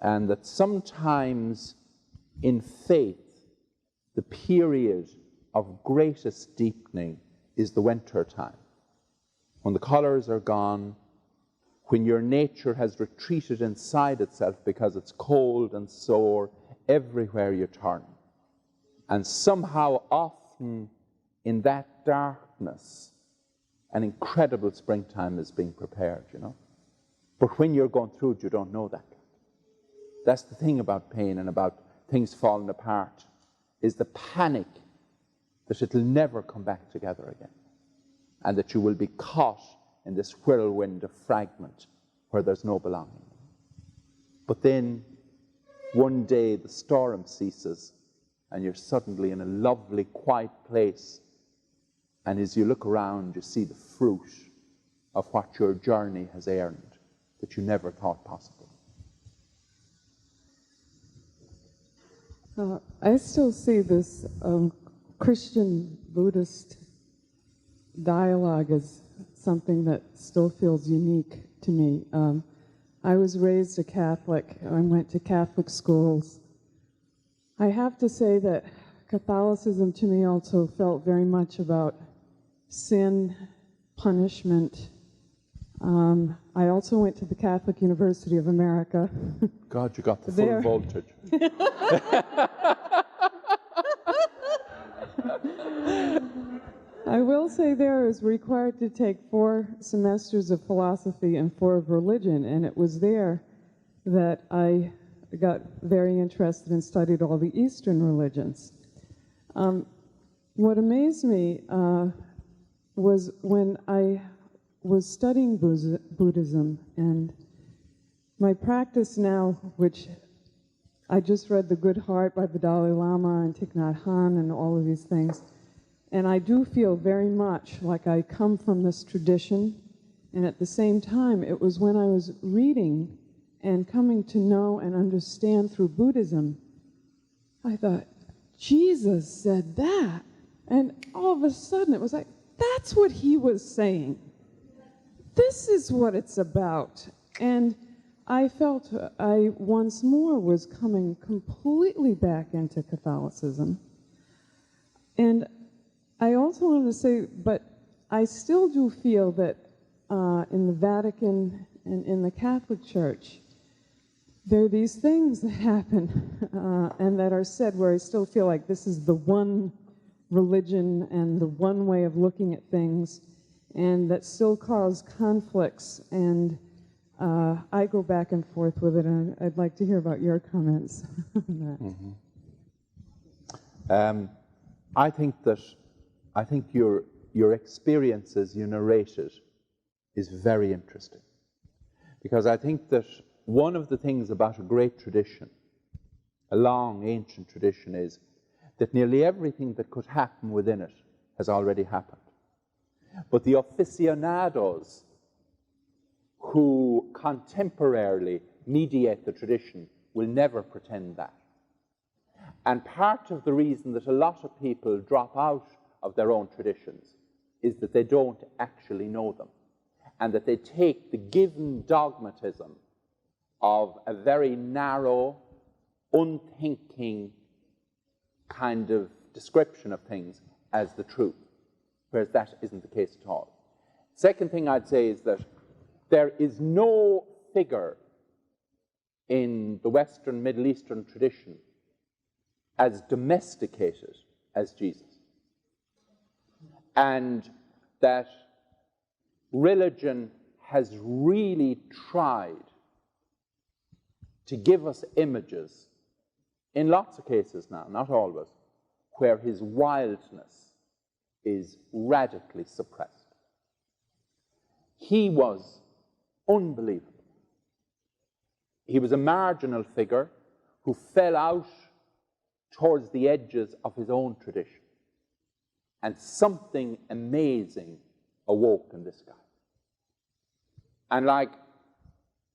And that sometimes in faith, the period of greatest deepening is the winter time. When the colours are gone, when your nature has retreated inside itself because it's cold and sore everywhere you turn. And somehow often in that darkness, an incredible springtime is being prepared, you know. But when you're going through it, you don't know that. That's the thing about pain and about things falling apart. is the panic that it'll never come back together again, and that you will be caught in this whirlwind of fragment where there's no belonging. But then one day the storm ceases and you're suddenly in a lovely, quiet place, and as you look around, you see the fruit of what your journey has earned that you never thought possible. I still see this Christian-Buddhist dialogue as something that still feels unique to me. I was raised a Catholic. I went to Catholic schools. I have to say that Catholicism to me also felt very much about sin, punishment. I also went to the Catholic University of America. God, you got the full voltage. I will say there I was required to take 4 semesters of philosophy and 4 of religion, and it was there that I got very interested and studied all the Eastern religions. What amazed me was when I was studying Buddhism, and my practice now, which I just read The Good Heart by the Dalai Lama and Thich Nhat Hanh and all of these things, and I do feel very much like I come from this tradition, and at the same time, it was when I was reading and coming to know and understand through Buddhism, I thought, Jesus said that. And all of a sudden, it was like, that's what he was saying. This is what it's about. And I felt I once more was coming completely back into Catholicism. And I also wanted to say, but I still do feel that in the Vatican and in the Catholic Church, there are these things that happen and that are said where I still feel like this is the one religion and the one way of looking at things, and that still cause conflicts. And I go back and forth with it, and I'd like to hear about your comments on that. I think your experiences you narrated is very interesting, because I think that one of the things about a great tradition, a long ancient tradition, is that nearly everything that could happen within it has already happened. But the aficionados who contemporarily mediate the tradition will never pretend that. And part of the reason that a lot of people drop out of their own traditions is that they don't actually know them, and that they take the given dogmatism of a very narrow, unthinking kind of description of things as the truth, whereas that isn't the case at all. Second thing I'd say is that there is no figure in the Western Middle Eastern tradition as domesticated as Jesus. And that religion has really tried to give us images, in lots of cases now, not always, where his wildness is radically suppressed. He was unbelievable. He was a marginal figure who fell out towards the edges of his own tradition. And something amazing awoke in this guy. And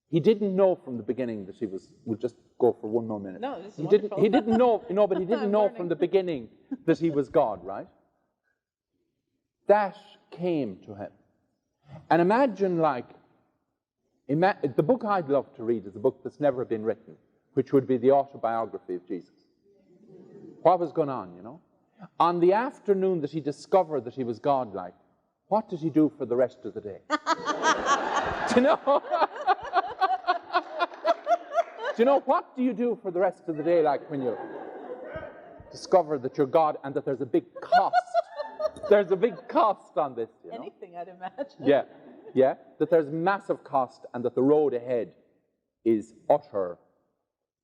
he didn't know from the beginning that he was, we'll just go for one more minute. No, this is he wonderful. didn't know, but he didn't know from the beginning that he was God, right? That came to him. And imagine the book I'd love to read is a book that's never been written, which would be the autobiography of Jesus. What was going on, you know? On the afternoon that he discovered that he was godlike, what did he do for the rest of the day? Do you know? Do you know, what do you do for the rest of the day, like when you discover that you're God and that there's a big cost? There's a big cost on this, you know? Anything, I'd imagine. Yeah, that there's massive cost and that the road ahead is utter,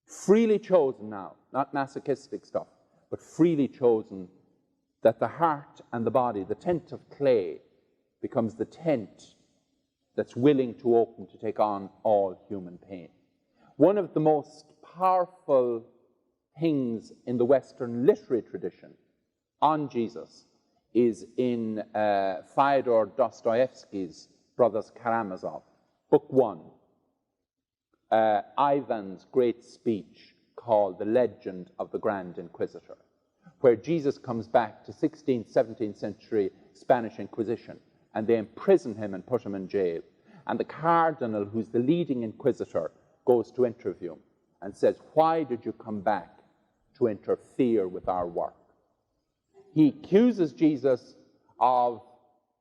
freely chosen now, not masochistic stuff, but freely chosen, that the heart and the body, the tent of clay, becomes the tent that's willing to open to take on all human pain. One of the most powerful things in the Western literary tradition on Jesus is in Fyodor Dostoevsky's Brothers Karamazov, Up.One, Ivan's great speech called The Legend of the Grand Inquisitor, where Jesus comes back to 16th, 17th century Spanish Inquisition, and they imprison him and put him in jail. And the cardinal, who's the leading inquisitor, goes to interview him and says, "Why did you come back to interfere with our work?" He accuses Jesus of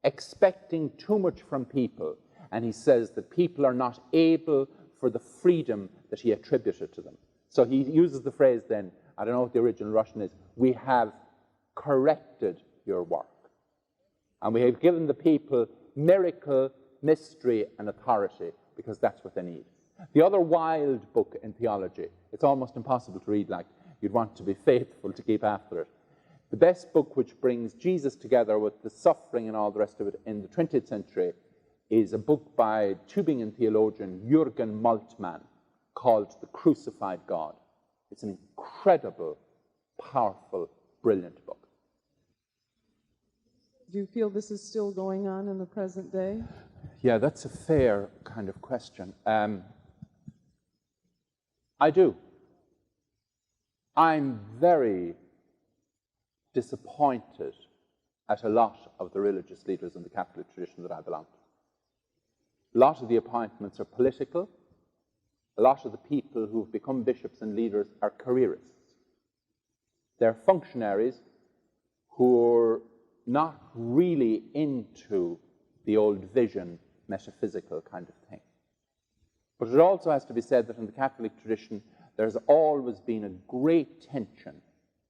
expecting too much from people, and he says that people are not able for the freedom that he attributed to them. So he uses the phrase then, I don't know what the original Russian is, "We have corrected your work. And we have given the people miracle, mystery, and authority, because that's what they need." The other wild book in theology, it's almost impossible to read, like you'd want to be faithful to keep after it. The best book which brings Jesus together with the suffering and all the rest of it in the 20th century is a book by Tübingen theologian Jürgen Moltmann called The Crucified God. It's an incredible, powerful, brilliant book. Do you feel this is still going on in the present day? Yeah, that's a fair kind of question. I do. I'm very disappointed at a lot of the religious leaders in the Catholic tradition that I belong to. A lot of the appointments are political. A lot of the people who've become bishops and leaders are careerists. They're functionaries who are not really into the old vision, metaphysical kind of thing. But it also has to be said that in the Catholic tradition, there's always been a great tension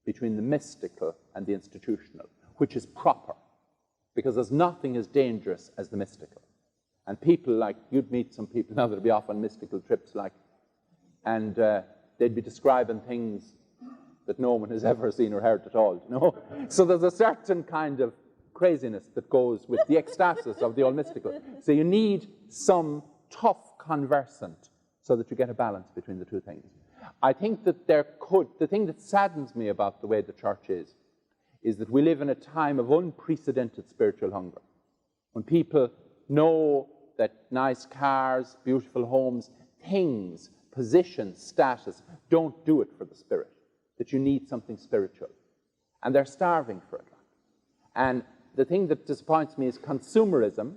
between the mystical and the institutional, which is proper, because there's nothing as dangerous as the mystical. And people like, you'd meet some people now that'd be off on mystical trips, and they'd be describing things that no one has ever seen or heard at all, you know? So there's a certain kind of craziness that goes with the ecstasis of the all mystical. So you need some tough conversant so that you get a balance between the two things. I think that the thing that saddens me about the way the church is that we live in a time of unprecedented spiritual hunger. When people know that nice cars, beautiful homes, things, position, status don't do it for the spirit, that you need something spiritual. And they're starving for it. And the thing that disappoints me is consumerism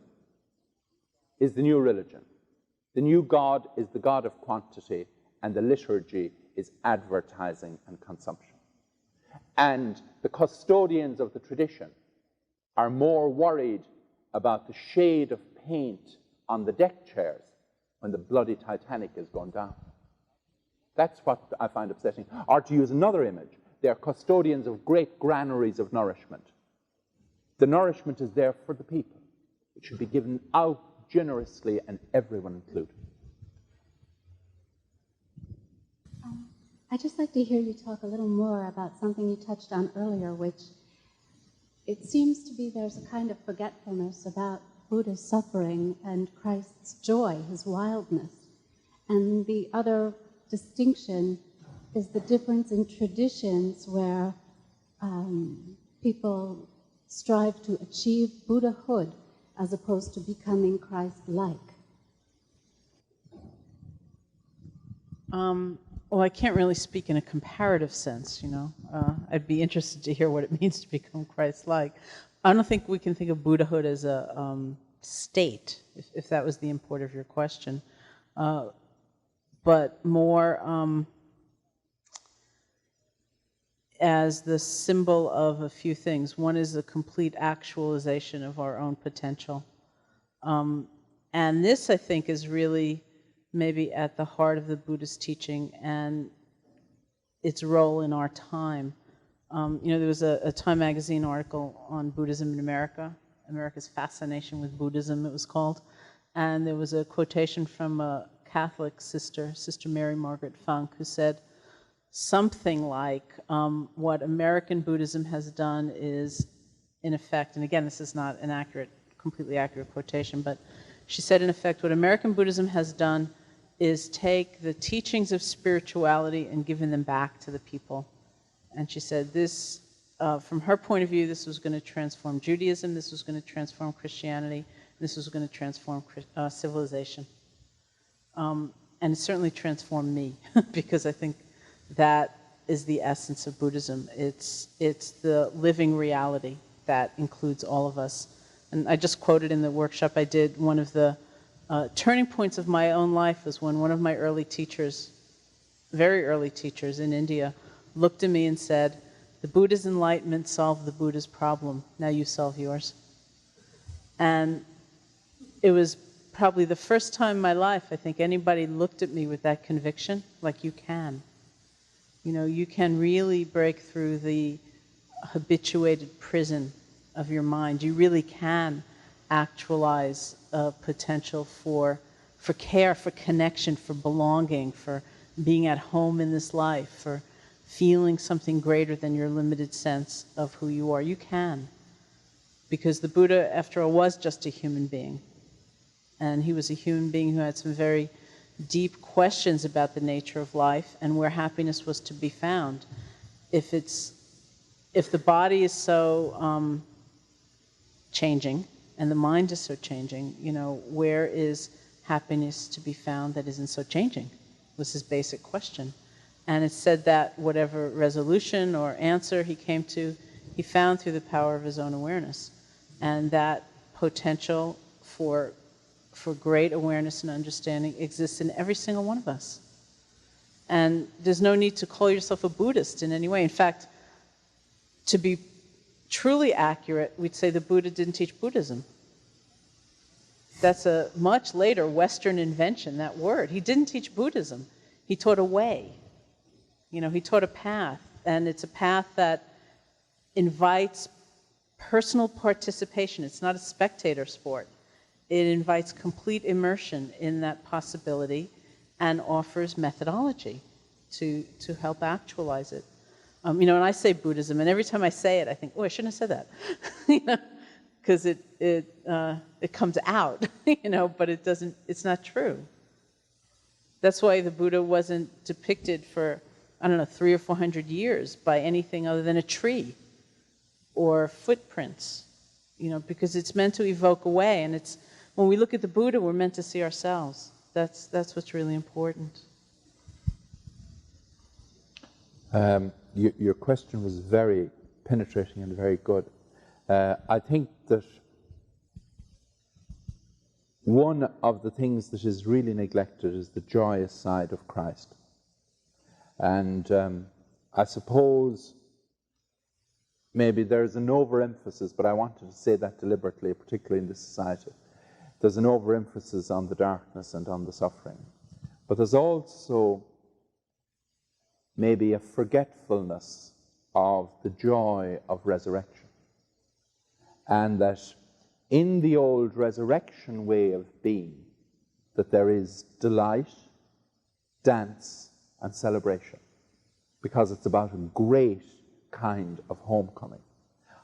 is the new religion. The new God is the God of quantity, and the liturgy is advertising and consumption. And the custodians of the tradition are more worried about the shade of paint on the deck chairs when the bloody Titanic is going down. That's what I find upsetting. Or to use another image, they are custodians of great granaries of nourishment. The nourishment is there for the people. It should be given out generously and everyone included. I'd just like to hear you talk a little more about something you touched on earlier, which it seems to be there's a kind of forgetfulness about Buddha's suffering and Christ's joy, his wildness. And the other distinction is the difference in traditions where people strive to achieve Buddhahood as opposed to becoming Christ-like. Well, I can't really speak in a comparative sense, you know. I'd be interested to hear what it means to become Christ-like. I don't think we can think of Buddhahood as a state, if that was the import of your question, but more as the symbol of a few things. One is the complete actualization of our own potential. And this, I think, is really maybe at the heart of the Buddhist teaching and its role in our time. There was a Time magazine article on Buddhism in America, America's Fascination with Buddhism, it was called. And there was a quotation from a Catholic sister, Sister Mary Margaret Funk, who said, something like what American Buddhism has done is, in effect, and again, this is not an completely accurate quotation, but she said, in effect, what American Buddhism has done is take the teachings of spirituality and given them back to the people. And she said this, from her point of view, this was going to transform Judaism, this was going to transform Christianity, this was going to transform civilization. And it certainly transformed me, because I think that is the essence of Buddhism. It's the living reality that includes all of us. And I just quoted in the workshop I did, one of the turning points of my own life was when one of my early teachers, very early teachers in India, looked at me and said, "The Buddha's enlightenment solved the Buddha's problem. Now you solve yours." And it was probably the first time in my life, I think, anybody looked at me with that conviction, like, you can. You know, you can really break through the habituated prison of your mind. You really can actualize a potential for care, for connection, for belonging, for being at home in this life, for feeling something greater than your limited sense of who you are. You can. Because the Buddha, after all, was just a human being. And he was a human being who had some very deep questions about the nature of life and where happiness was to be found. If the body is so changing and the mind is so changing, you know, where is happiness to be found that isn't so changing? Was his basic question. And it said that whatever resolution or answer he came to, he found through the power of his own awareness. And that potential for great awareness and understanding exists in every single one of us. And there's no need to call yourself a Buddhist in any way. In fact, to be truly accurate, we'd say the Buddha didn't teach Buddhism. That's a much later Western invention, that word. He didn't teach Buddhism. He taught a way. You know, he taught a path. And it's a path that invites personal participation. It's not a spectator sport. It invites complete immersion in that possibility and offers methodology to help actualize it. You know, and I say Buddhism, and every time I say it, I think, oh, I shouldn't have said that, you know, because it comes out, you know, but it doesn't. It's not true. That's why the Buddha wasn't depicted for, I don't know, 300 or 400 years by anything other than a tree or footprints, you know, because it's meant to evoke a way, and it's when we look at the Buddha, we're meant to see ourselves. That's what's really important. Your question was very penetrating and very good. I think that one of the things that is really neglected is the joyous side of Christ. And I suppose maybe there's an overemphasis, but I wanted to say that deliberately, particularly in this society. There's an overemphasis on the darkness and on the suffering. But there's also maybe a forgetfulness of the joy of resurrection. And that in the old resurrection way of being, that there is delight, dance, and celebration, because it's about a great kind of homecoming.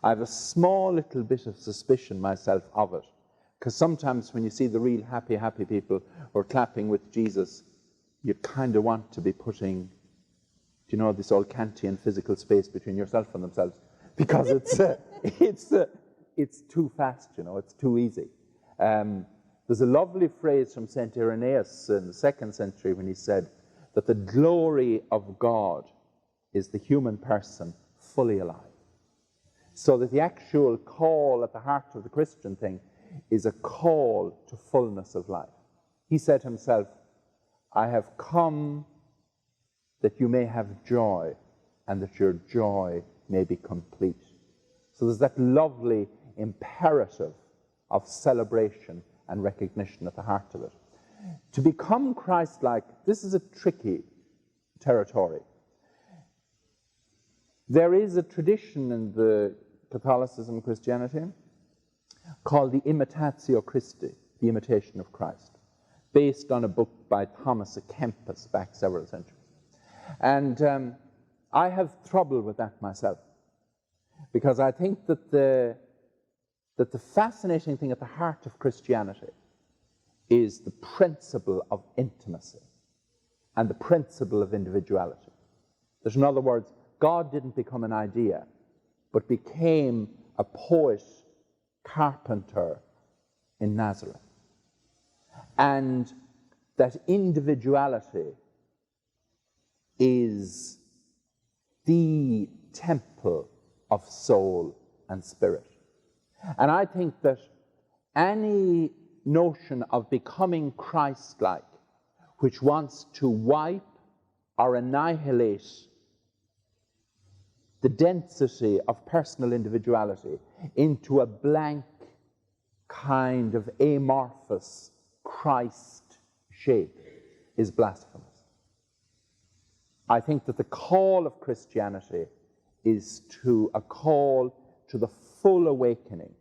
I have a small little bit of suspicion myself of it, because sometimes when you see the real happy people who are clapping with Jesus, you kind of want to be putting, you know, this old Kantian physical space between yourself and themselves, because it's too fast, you know, it's too easy. There's a lovely phrase from St. Irenaeus in the 2nd century when he said that the glory of God is the human person fully alive. So that the actual call at the heart of the Christian thing is a call to fullness of life. He said himself, I have come that you may have joy and that your joy may be complete. So there's that lovely imperative of celebration and recognition at the heart of it. To become Christ-like, this is a tricky territory. There is a tradition in the Catholicism and Christianity called the Imitatio Christi, the imitation of Christ, based on a book by Thomas à Kempis back several centuries. And I have trouble with that myself, because I think that the fascinating thing at the heart of Christianity is the principle of intimacy and the principle of individuality. That, in other words, God didn't become an idea, but became a poet, carpenter in Nazareth. And that individuality is the temple of soul and spirit. And I think that any notion of becoming Christ-like, which wants to wipe or annihilate the density of personal individuality into a blank kind of amorphous Christ shape, is blasphemous. I think that the call of Christianity is a call to the full awakening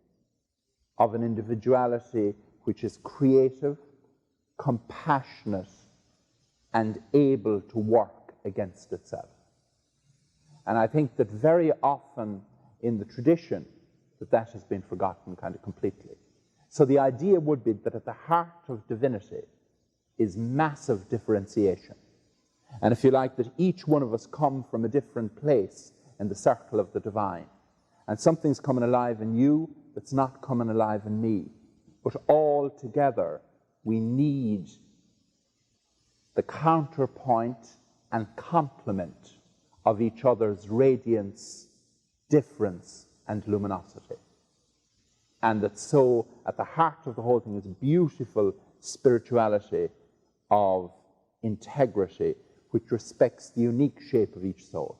of an individuality which is creative, compassionate, and able to work against itself. And I think that very often in the tradition that has been forgotten kind of completely. So the idea would be that at the heart of divinity is massive differentiation. And if you like, that each one of us come from a different place in the circle of the divine. And something's coming alive in you that's not coming alive in me. But all together, we need the counterpoint and complement of each other's radiance, difference, and luminosity. And that so, at the heart of the whole thing is a beautiful spirituality of integrity, which respects the unique shape of each soul.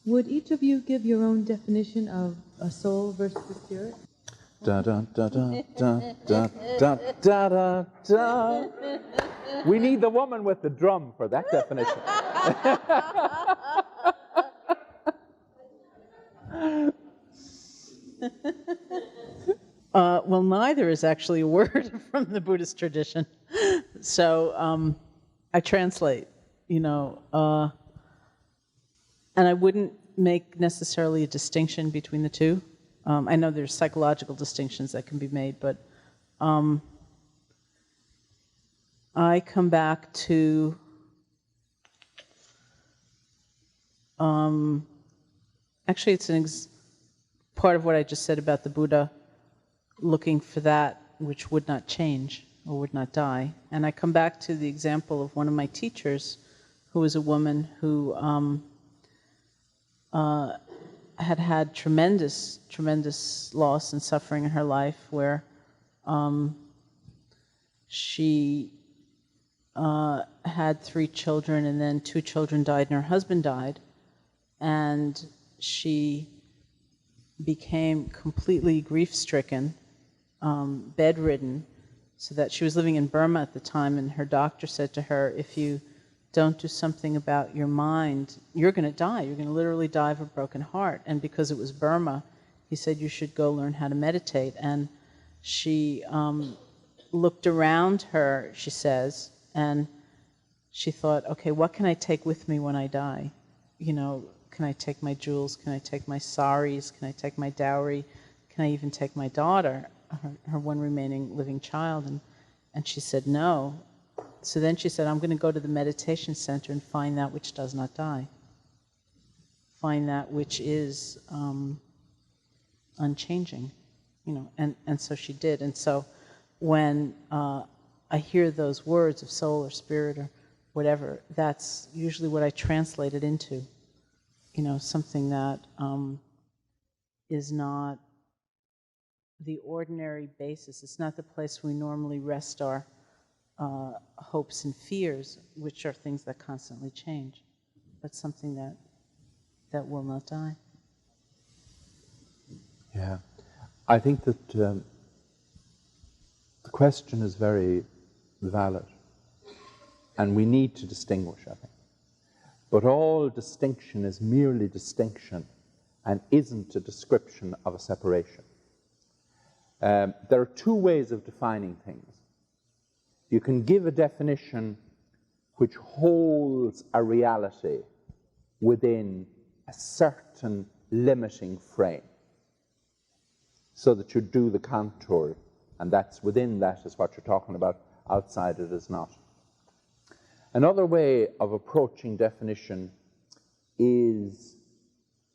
Would each of you give your own definition of a soul versus a spirit? Da da da da da da da da da da. We need the woman with the drum for that definition. Well, neither is actually a word from the Buddhist tradition. So I translate, and I wouldn't make necessarily a distinction between the two. I know there's psychological distinctions that can be made, but I come back to actually it's part of what I just said about the Buddha looking for that which would not change or would not die. And I come back to the example of one of my teachers, who was a woman who had tremendous loss and suffering in her life, where she had 3 children, and then 2 children died and her husband died, and she became completely grief-stricken, bedridden, so that she was living in Burma at the time, and her doctor said to her, if you don't do something about your mind, you're going to die. You're going to literally die of a broken heart. And because it was Burma, he said, you should go learn how to meditate. And she looked around her, she says, and she thought, okay, what can I take with me when I die? Can I take my jewels? Can I take my saris? Can I take my dowry? Can I even take my daughter, her one remaining living child? And she said no. So then she said, I'm going to go to the meditation center and find that which does not die. Find that which is unchanging, and so she did. And so when I hear those words of soul or spirit or whatever, that's usually what I translate it into. Something that is not the ordinary basis. It's not the place we normally rest our hopes and fears, which are things that constantly change, but something that will not die. Yeah, I think that the question is very valid, and we need to distinguish, I think. But all distinction is merely distinction and isn't a description of a separation. There are 2 ways of defining things. you can give a definition which holds a reality within a certain limiting frame, so that you do the contour, and that's within that is what you're talking about, outside it is not. Another way of approaching definition is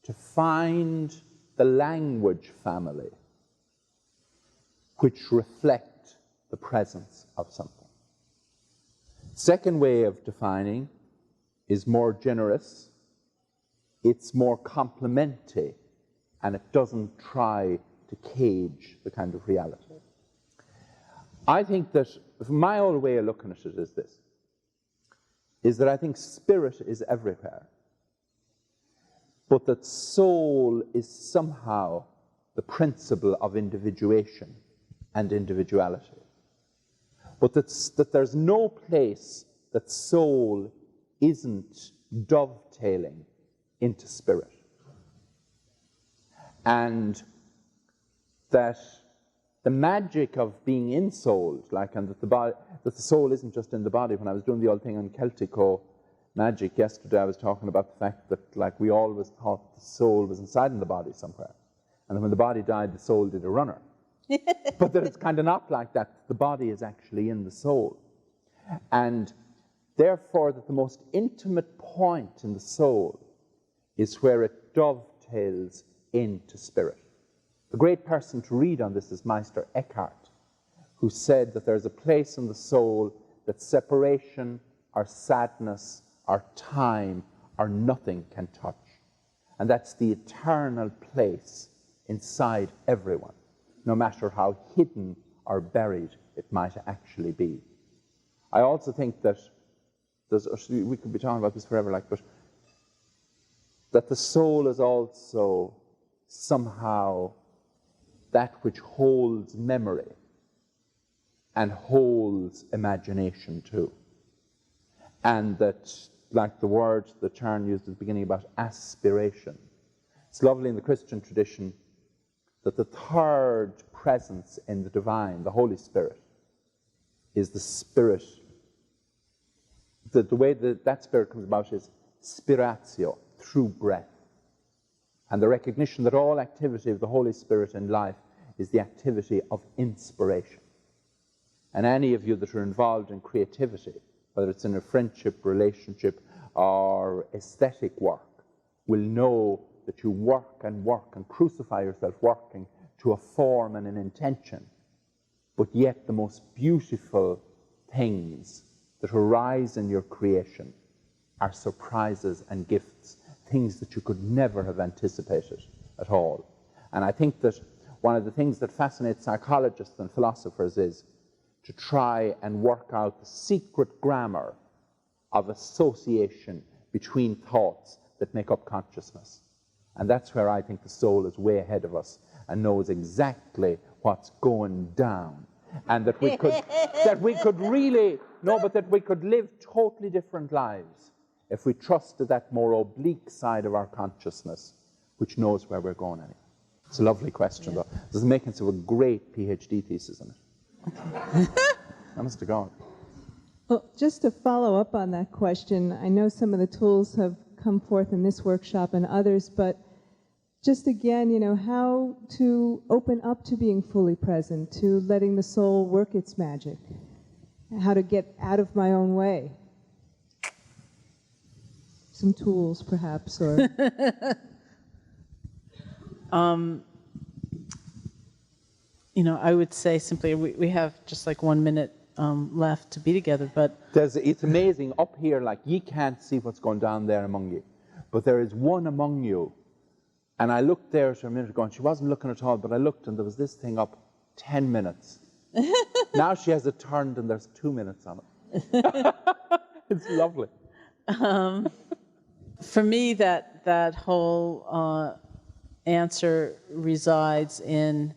to find the language family which reflect the presence of something. Second way of defining is more generous, it's more complementary, and it doesn't try to cage the kind of reality. I think that my old way of looking at it is this, is that I think spirit is everywhere, but that soul is somehow the principle of individuation and individuality. But that there's no place that soul isn't dovetailing into spirit. And that the magic of being ensouled, and that the soul isn't just in the body. When I was doing the old thing on Celtic magic yesterday, I was talking about the fact that we always thought the soul was inside in the body somewhere. And then when the body died, the soul did a runner. But that it's kind of not like that. The body is actually in the soul. And therefore, that the most intimate point in the soul is where it dovetails into spirit. The great person to read on this is Meister Eckhart, who said that there's a place in the soul that separation or sadness or time or nothing can touch. And that's the eternal place inside everyone, no matter how hidden or buried it might actually be. I also think that we could be talking about this forever, but that the soul is also somehow that which holds memory and holds imagination too. And that, like the word that Sharon used at the beginning about aspiration, it's lovely in the Christian tradition that the third presence in the divine, the Holy Spirit, is the Spirit. The way that Spirit comes about is spiratio, through breath. And the recognition that all activity of the Holy Spirit in life is the activity of inspiration. And any of you that are involved in creativity, whether it's in a friendship, relationship, or aesthetic work, will know that you work and crucify yourself working to a form and an intention. But yet the most beautiful things that arise in your creation are surprises and gifts, things that you could never have anticipated at all. And I think that one of the things that fascinates psychologists and philosophers is to try and work out the secret grammar of association between thoughts that make up consciousness. And that's where I think the soul is way ahead of us and knows exactly what's going down. And that we could that we could live totally different lives if we trusted that more oblique side of our consciousness, which knows where we're going anyway. It's a lovely question, though. This is making a great PhD thesis in it. Honest to God. Well, just to follow up on that question, I know some of the tools have come forth in this workshop and others, but just again, how to open up to being fully present, to letting the soul work its magic, how to get out of my own way. Some tools, perhaps, or... I would say simply, we have just like 1 minute left to be together, but... It's amazing, up here, ye can't see what's going down there among you, but there is one among you. And I looked there a minute ago, and she wasn't looking at all, but I looked, and there was this thing up 10 minutes. Now she has it turned, and there's 2 minutes on it. It's lovely. For me, that whole answer resides in,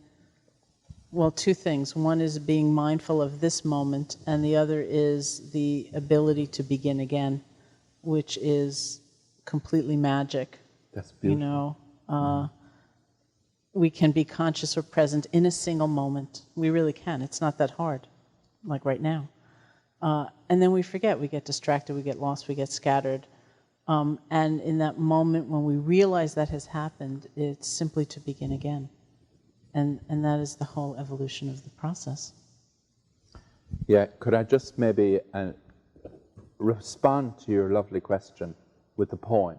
two things. One is being mindful of this moment, and the other is the ability to begin again, which is completely magic. That's beautiful. We can be conscious or present in a single moment. We really can. It's not that hard, like right now. And then we forget, we get distracted, we get lost, we get scattered. And in that moment when we realize that has happened, it's simply to begin again. And that is the whole evolution of the process. Yeah, could I just maybe respond to your lovely question with a poem?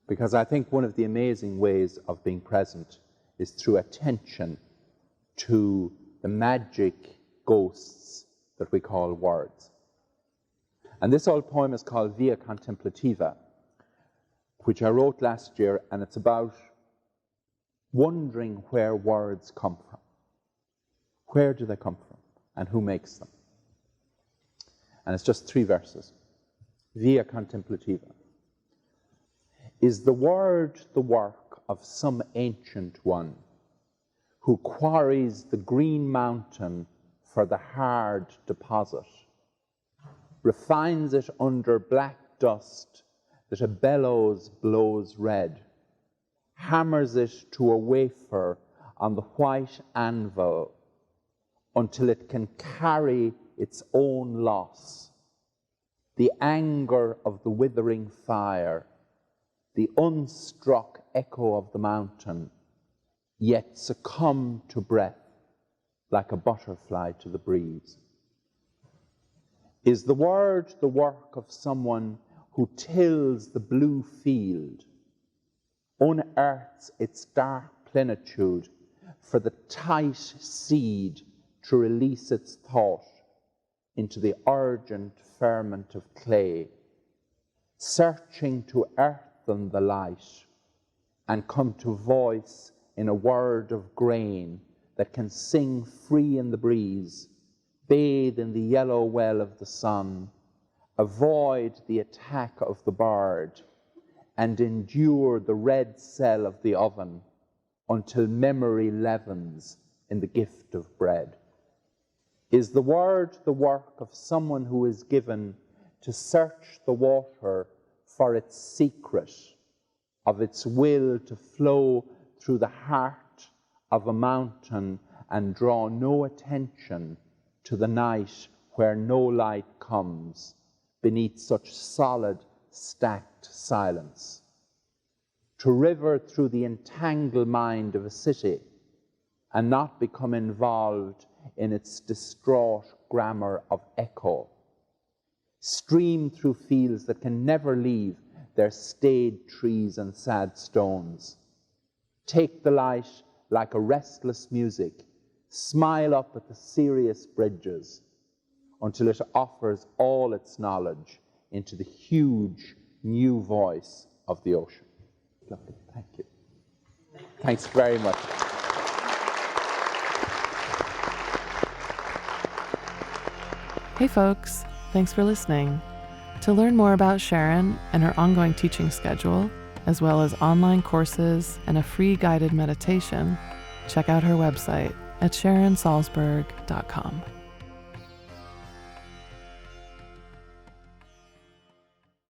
Because I think one of the amazing ways of being present is through attention to the magic ghosts that we call words. And this old poem is called Via Contemplativa, which I wrote last year, and it's about wondering where words come from. Where do they come from? And who makes them? And it's just 3 verses. Via Contemplativa. Is the word the work of some ancient one who quarries the green mountain for the hard deposit, refines it under black dust that a bellows blows red, hammers it to a wafer on the white anvil until it can carry its own loss, the anger of the withering fire, the unstruck echo of the mountain, yet succumb to breath like a butterfly to the breeze? Is the word the work of someone who tills the blue field, unearths its dark plenitude for the tight seed to release its thought into the urgent ferment of clay, searching to earthen the light and come to voice in a word of grain that can sing free in the breeze, bathe in the yellow well of the sun, avoid the attack of the bird, and endure the red cell of the oven until memory leavens in the gift of bread? Is the word the work of someone who is given to search the water for its secret, of its will to flow through the heart of a mountain and draw no attention to the night where no light comes beneath such solid, stacked silence? To river through the entangled mind of a city and not become involved in its distraught grammar of echo. Stream through fields that can never leave their staid trees and sad stones. Take the light like a restless music, smile up at the serious bridges until it offers all its knowledge into the huge new voice of the ocean. Lovely, thank you. Thanks very much. Hey folks, thanks for listening. To learn more about Sharon and her ongoing teaching schedule, as well as online courses and a free guided meditation, check out her website at SharonSalzberg.com.